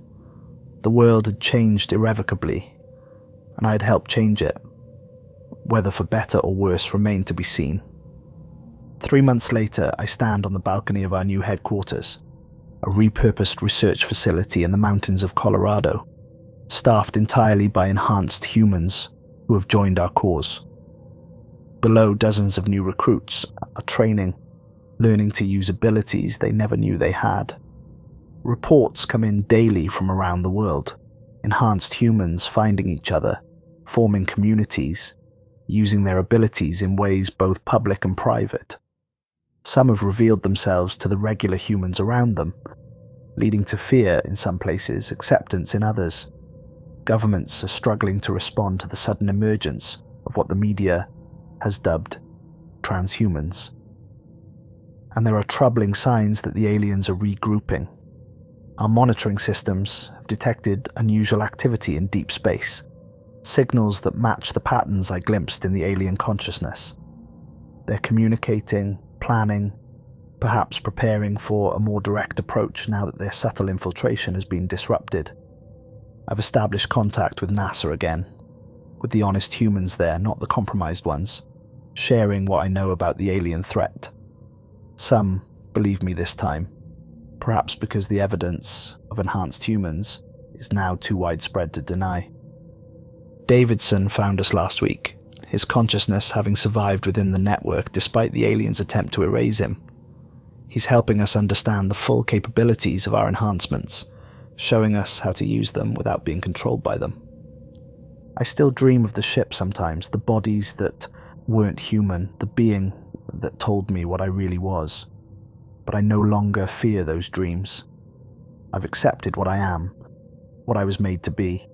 The world had changed irrevocably, and I had helped change it. Whether for better or worse remained to be seen. 3 months later, I stand on the balcony of our new headquarters, a repurposed research facility in the mountains of Colorado, staffed entirely by enhanced humans who have joined our cause. Below, dozens of new recruits are training, learning to use abilities they never knew they had. Reports come in daily from around the world. Enhanced humans finding each other, forming communities, using their abilities in ways both public and private. Some have revealed themselves to the regular humans around them, leading to fear in some places, acceptance in others. Governments are struggling to respond to the sudden emergence of what the media has dubbed transhumans. And there are troubling signs that the aliens are regrouping. Our monitoring systems have detected unusual activity in deep space, signals that match the patterns I glimpsed in the alien consciousness. They're communicating, planning, perhaps preparing for a more direct approach now that their subtle infiltration has been disrupted. I've established contact with NASA again, with the honest humans there, not the compromised ones, sharing what I know about the alien threat. Some believe me this time, perhaps because the evidence of enhanced humans is now too widespread to deny. Davidson found us last week, his consciousness having survived within the network despite the aliens' attempt to erase him. He's helping us understand the full capabilities of our enhancements, showing us how to use them without being controlled by them. I still dream of the ship sometimes, the bodies that weren't human, the being that told me what I really was. But I no longer fear those dreams. I've accepted what I am, what I was made to be,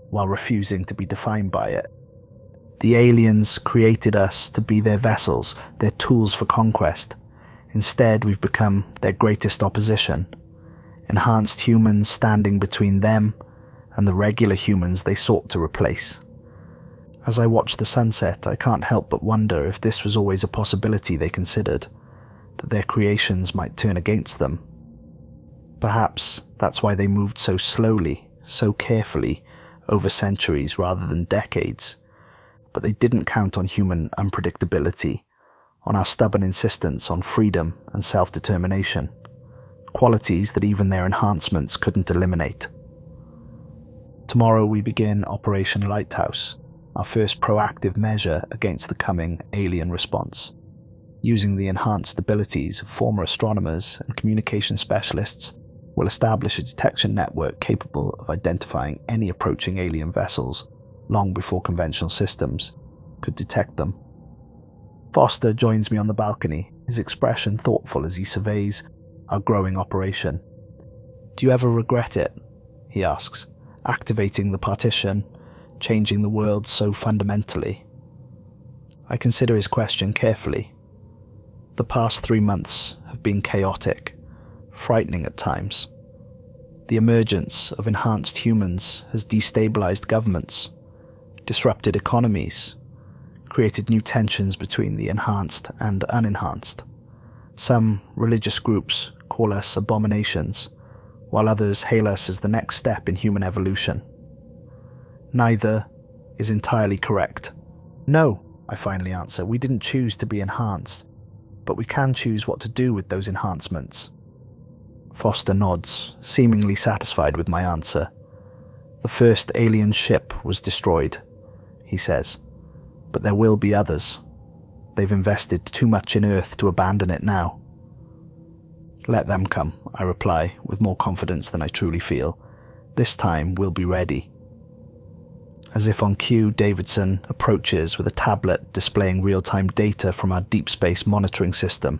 while refusing to be defined by it. The aliens created us to be their vessels, their tools for conquest. Instead, we've become their greatest opposition. Enhanced humans standing between them and the regular humans they sought to replace. As I watch the sunset, I can't help but wonder if this was always a possibility they considered, that their creations might turn against them. Perhaps that's why they moved so slowly, so carefully, over centuries rather than decades. But they didn't count on human unpredictability, on our stubborn insistence on freedom and self-determination, qualities that even their enhancements couldn't eliminate. Tomorrow we begin Operation Lighthouse, our first proactive measure against the coming alien response. Using the enhanced abilities of former astronomers and communication specialists, we'll establish a detection network capable of identifying any approaching alien vessels long before conventional systems could detect them. Foster joins me on the balcony, his expression thoughtful as he surveys our growing operation. "Do you ever regret it?" he asks, activating the partition, changing the world so fundamentally. I consider his question carefully. The past 3 months have been chaotic, frightening at times. The emergence of enhanced humans has destabilized governments, disrupted economies, created new tensions between the enhanced and unenhanced. Some religious groups call us abominations, while others hail us as the next step in human evolution. Neither is entirely correct. "No," I finally answer, "we didn't choose to be enhanced, but we can choose what to do with those enhancements." Foster nods, seemingly satisfied with my answer. "The first alien ship was destroyed," he says, "but there will be others. They've invested too much in Earth to abandon it now." "Let them come," I reply, with more confidence than I truly feel. "This time we'll be ready." As if on cue, Davidson approaches with a tablet displaying real-time data from our deep space monitoring system.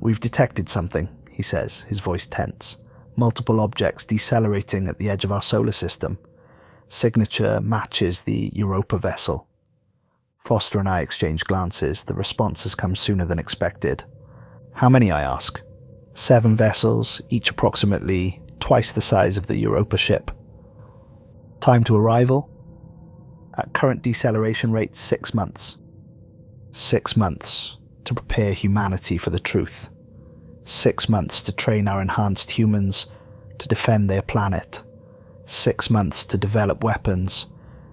"We've detected something," he says, his voice tense. "Multiple objects decelerating at the edge of our solar system. Signature matches the Europa vessel." Foster and I exchange glances. The response has come sooner than expected. "How many?" I ask. 7 vessels, each approximately twice the size of the Europa ship. "Time to arrival?" "At current deceleration rates, 6 months. 6 months to prepare humanity for the truth. 6 months to train our enhanced humans to defend their planet. 6 months to develop weapons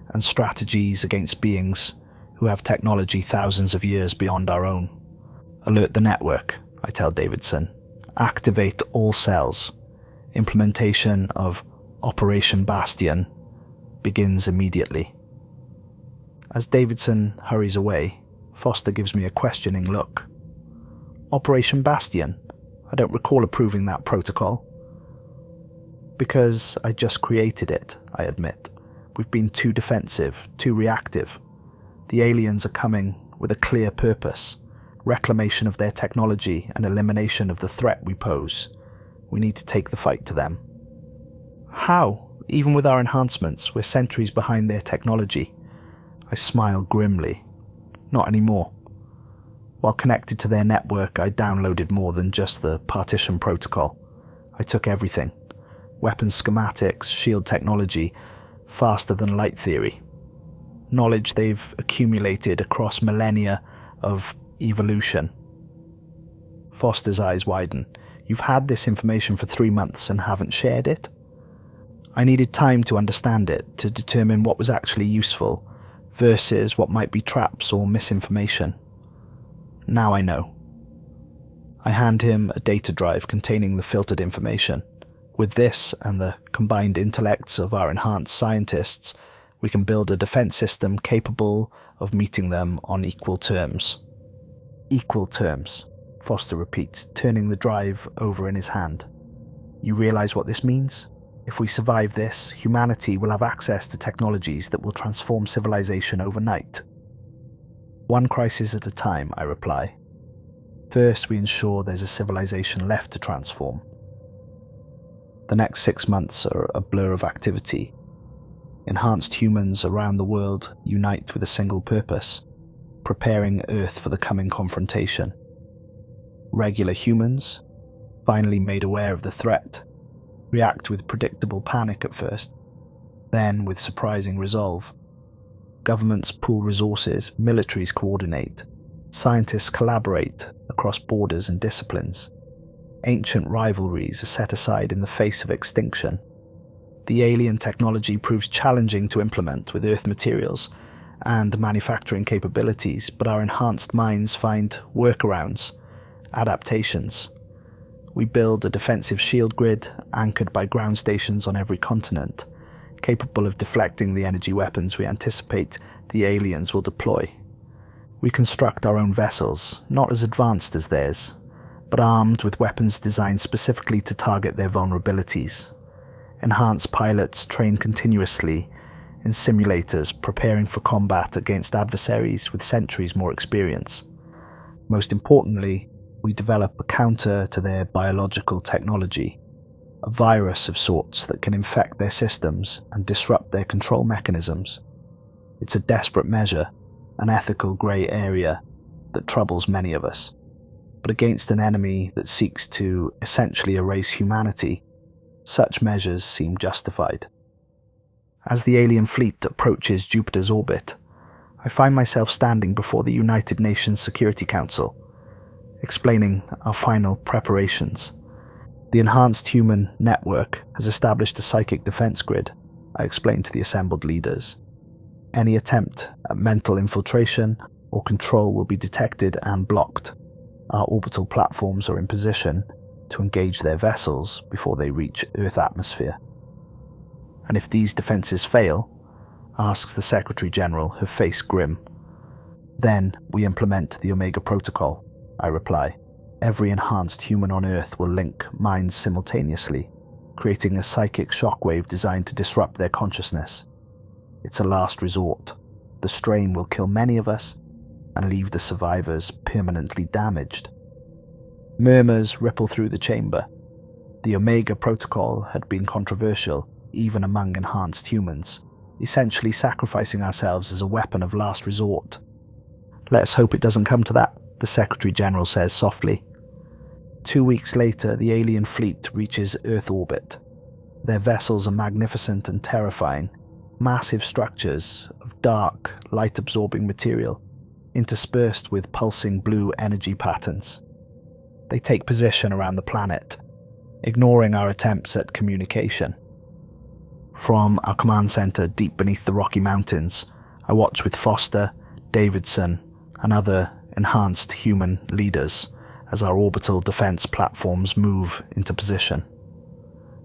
and strategies against beings who have technology thousands of years beyond our own. Alert the network," I tell Davidson. "Activate all cells. Implementation of Operation Bastion begins immediately." As Davidson hurries away, Foster gives me a questioning look. "Operation Bastion? I don't recall approving that protocol." Because I just created it, I admit. We've been too defensive, too reactive. The aliens are coming with a clear purpose: reclamation of their technology and elimination of the threat we pose. We need to take the fight to them. How? Even with our enhancements, we're centuries behind their technology. I smile grimly. Not anymore. While connected to their network, I downloaded more than just the partition protocol. I took everything. Weapons schematics, shield technology, faster than light theory. Knowledge they've accumulated across millennia of evolution. Foster's eyes widen. You've had this information for 3 months and haven't shared it? I needed time to understand it, to determine what was actually useful versus what might be traps or misinformation. Now I know. I hand him a data drive containing the filtered information. With this and the combined intellects of our enhanced scientists, we can build a defense system capable of meeting them on equal terms. Equal terms, Foster repeats, turning the drive over in his hand. You realize what this means? If we survive this, humanity will have access to technologies that will transform civilization overnight. One crisis at a time, I reply. First, we ensure there's a civilization left to transform. The next 6 months are a blur of activity. Enhanced humans around the world unite with a single purpose: preparing Earth for the coming confrontation. Regular humans, finally made aware of the threat, react with predictable panic at first, then with surprising resolve. Governments pool resources, militaries coordinate, scientists collaborate across borders and disciplines. Ancient rivalries are set aside in the face of extinction. The alien technology proves challenging to implement with Earth materials and manufacturing capabilities, but our enhanced minds find workarounds, adaptations. We build a defensive shield grid anchored by ground stations on every continent, capable of deflecting the energy weapons we anticipate the aliens will deploy. We construct our own vessels, not as advanced as theirs, but armed with weapons designed specifically to target their vulnerabilities. Enhanced pilots train continuously in simulators, preparing for combat against adversaries with centuries more experience. Most importantly, we develop a counter to their biological technology, a virus of sorts that can infect their systems and disrupt their control mechanisms. It's a desperate measure, an ethical grey area that troubles many of us. But against an enemy that seeks to essentially erase humanity, such measures seem justified. As the alien fleet approaches Jupiter's orbit, I find myself standing before the United Nations Security Council, explaining our final preparations. The enhanced human network has established a psychic defense grid, I explained to the assembled leaders. Any attempt at mental infiltration or control will be detected and blocked. Our orbital platforms are in position to engage their vessels before they reach Earth atmosphere. And if these defenses fail, asks the Secretary General, her face grim. Then we implement the Omega Protocol, I reply. Every enhanced human on Earth will link minds simultaneously, creating a psychic shockwave designed to disrupt their consciousness. It's a last resort. The strain will kill many of us and leave the survivors permanently damaged. Murmurs ripple through the chamber. The Omega Protocol had been controversial, even among enhanced humans, essentially sacrificing ourselves as a weapon of last resort. Let's hope it doesn't come to that, the Secretary General says softly. 2 weeks later, the alien fleet reaches Earth orbit. Their vessels are magnificent and terrifying, massive structures of dark, light-absorbing material, interspersed with pulsing blue energy patterns. They take position around the planet, ignoring our attempts at communication. From our command center deep beneath the Rocky Mountains, I watch with Foster, Davidson, and other enhanced human leaders as our orbital defense platforms move into position.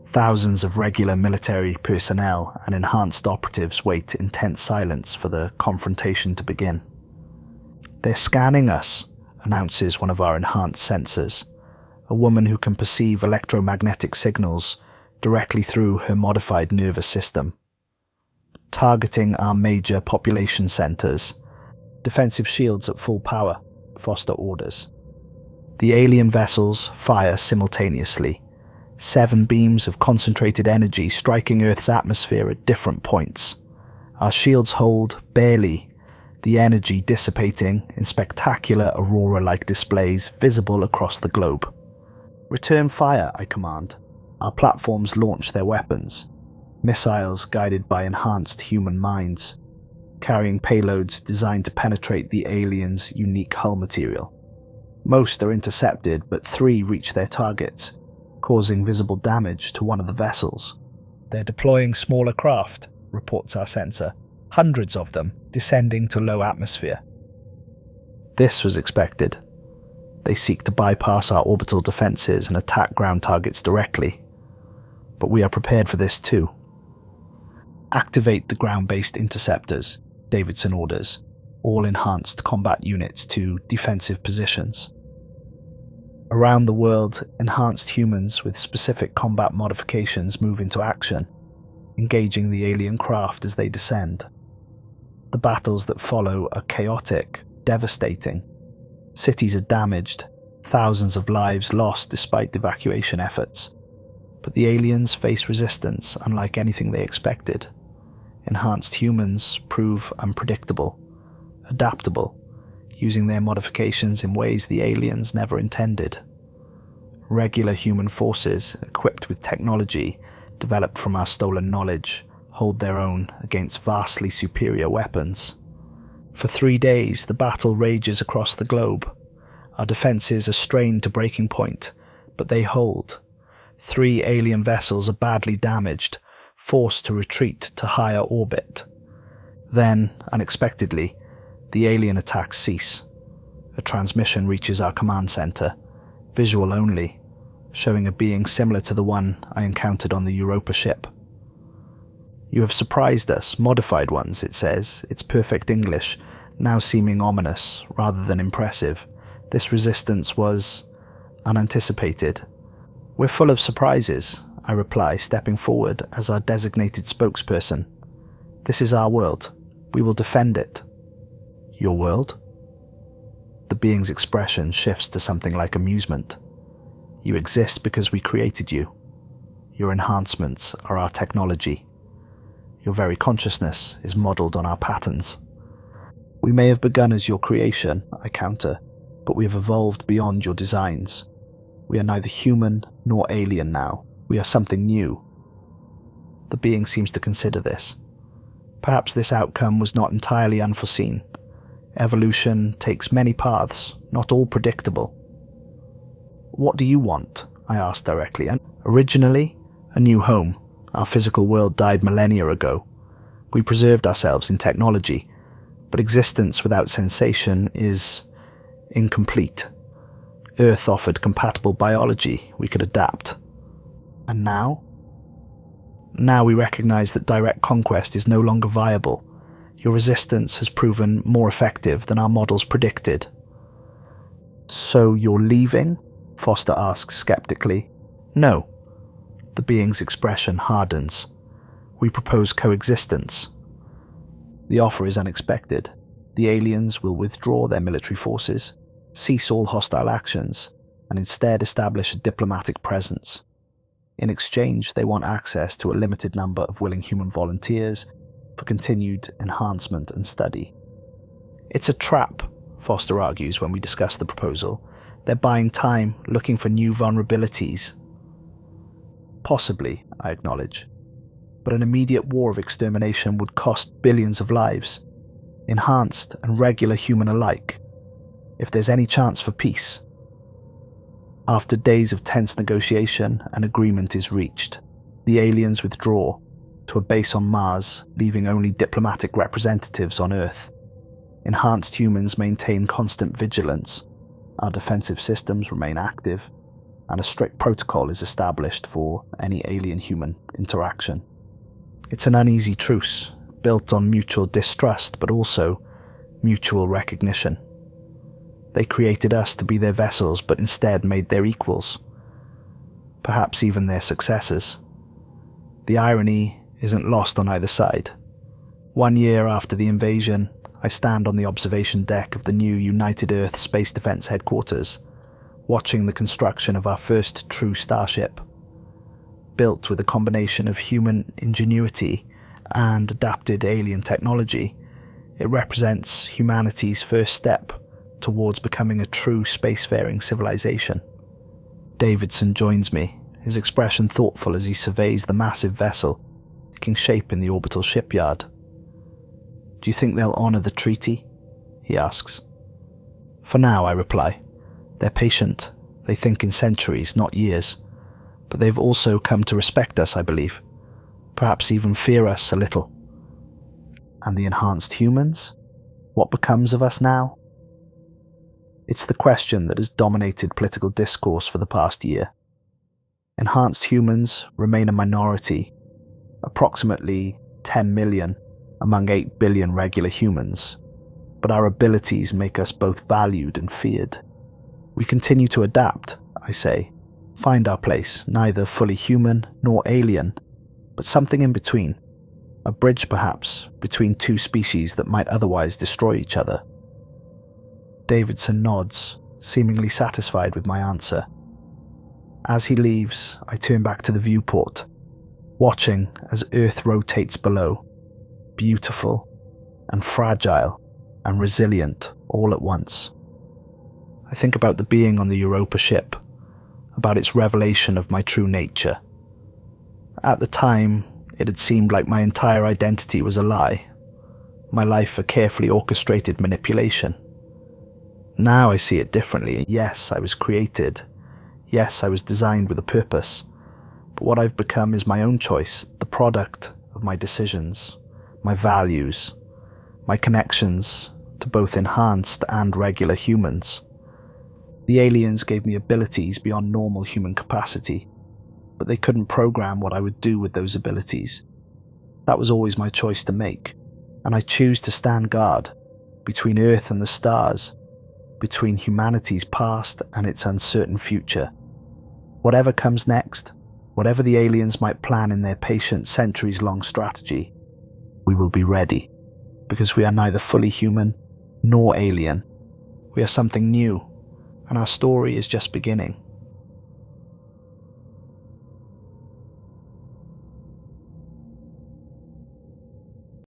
Thousands of regular military personnel and enhanced operatives wait in tense silence for the confrontation to begin. They're scanning us, announces one of our enhanced sensors, a woman who can perceive electromagnetic signals directly through her modified nervous system, targeting our major population centers. Defensive shields at full power, Foster orders. The alien vessels fire simultaneously, 7 beams of concentrated energy striking Earth's atmosphere at different points. Our shields hold barely, the energy dissipating in spectacular aurora-like displays visible across the globe. Return fire, I command. Our platforms launch their weapons, missiles guided by enhanced human minds, carrying payloads designed to penetrate the aliens' unique hull material. Most are intercepted, but 3 reach their targets, causing visible damage to one of the vessels. They're deploying smaller craft, reports our sensor, hundreds of them descending to low atmosphere. This was expected. They seek to bypass our orbital defenses and attack ground targets directly. But we are prepared for this too. Activate the ground-based interceptors, Davidson orders, all enhanced combat units to defensive positions. Around the world, enhanced humans with specific combat modifications move into action, engaging the alien craft as they descend. The battles that follow are chaotic, devastating. Cities are damaged, thousands of lives lost despite evacuation efforts. But the aliens face resistance unlike anything they expected. Enhanced humans prove unpredictable, adaptable, using their modifications in ways the aliens never intended. Regular human forces, equipped with technology developed from our stolen knowledge, hold their own against vastly superior weapons. For 3 days, the battle rages across the globe. Our defenses are strained to breaking point, but they hold. 3 alien vessels are badly damaged, forced to retreat to higher orbit. Then, unexpectedly, the alien attacks cease. A transmission reaches our command center, visual only, showing a being similar to the one I encountered on the Europa ship. "You have surprised us, modified ones," it says, its perfect English, now seeming ominous rather than impressive. This resistance was unanticipated. "We're full of surprises," I reply, stepping forward as our designated spokesperson. "This is our world. We will defend it." "Your world?" The being's expression shifts to something like amusement. "You exist because we created you. Your enhancements are our technology. Your very consciousness is modeled on our patterns. We may have begun as your creation," I counter, "but we have evolved beyond your designs. We are neither human nor alien now. We are something new." The being seems to consider this. Perhaps this outcome was not entirely unforeseen. Evolution takes many paths, not all predictable. "What do you want?" I asked directly. "And originally, a new home. Our physical world died millennia ago. We preserved ourselves in technology, but existence without sensation is incomplete. Earth offered compatible biology we could adapt. And now? Now we recognize that direct conquest is no longer viable. Your resistance has proven more effective than our models predicted." "So you're leaving?" Foster asks skeptically. "No." The being's expression hardens. "We propose coexistence." The offer is unexpected. The aliens will withdraw their military forces, cease all hostile actions, and instead establish a diplomatic presence. In exchange, they want access to a limited number of willing human volunteers for continued enhancement and study. "It's a trap," Foster argues when we discuss the proposal. "They're buying time, looking for new vulnerabilities." "Possibly," I acknowledge, "but an immediate war of extermination would cost billions of lives, enhanced and regular human alike. If there's any chance for peace." After days of tense negotiation, an agreement is reached. The aliens withdraw to a base on Mars, leaving only diplomatic representatives on Earth. Enhanced humans maintain constant vigilance, our defensive systems remain active, and a strict protocol is established for any alien-human interaction. It's an uneasy truce, built on mutual distrust but also mutual recognition. They created us to be their vessels but instead made their equals, perhaps even their successors. The irony isn't lost on either side. 1 year after the invasion, I stand on the observation deck of the new United Earth Space Defense Headquarters, watching the construction of our first true starship. Built with a combination of human ingenuity and adapted alien technology, it represents humanity's first step towards becoming a true spacefaring civilization. Davidson joins me, his expression thoughtful as he surveys the massive vessel taking shape in the orbital shipyard. "Do you think they'll honor the treaty?" he asks. "For now," I reply. "They're patient. They think in centuries, not years. But they've also come to respect us, I believe. Perhaps even fear us a little." "And the enhanced humans? What becomes of us now?" It's the question that has dominated political discourse for the past year. Enhanced humans remain a minority, approximately 10 million among 8 billion regular humans, but our abilities make us both valued and feared. We continue to adapt, I say, find our place, neither fully human nor alien, but something in between, a bridge perhaps between two species that might otherwise destroy each other. Davidson nods, seemingly satisfied with my answer. As he leaves, I turn back to the viewport, watching as Earth rotates below, beautiful and fragile and resilient all at once. I think about the being on the Europa ship, about its revelation of my true nature. At the time, it had seemed like my entire identity was a lie, my life a carefully orchestrated manipulation. Now I see it differently. Yes, I was created. Yes, I was designed with a purpose. But what I've become is my own choice, the product of my decisions, my values, my connections to both enhanced and regular humans. The aliens gave me abilities beyond normal human capacity, but they couldn't program what I would do with those abilities. That was always my choice to make, and I choose to stand guard between Earth and the stars, between humanity's past and its uncertain future. Whatever comes next, whatever the aliens might plan in their patient centuries-long strategy, we will be ready, because we are neither fully human nor alien. We are something new, and our story is just beginning.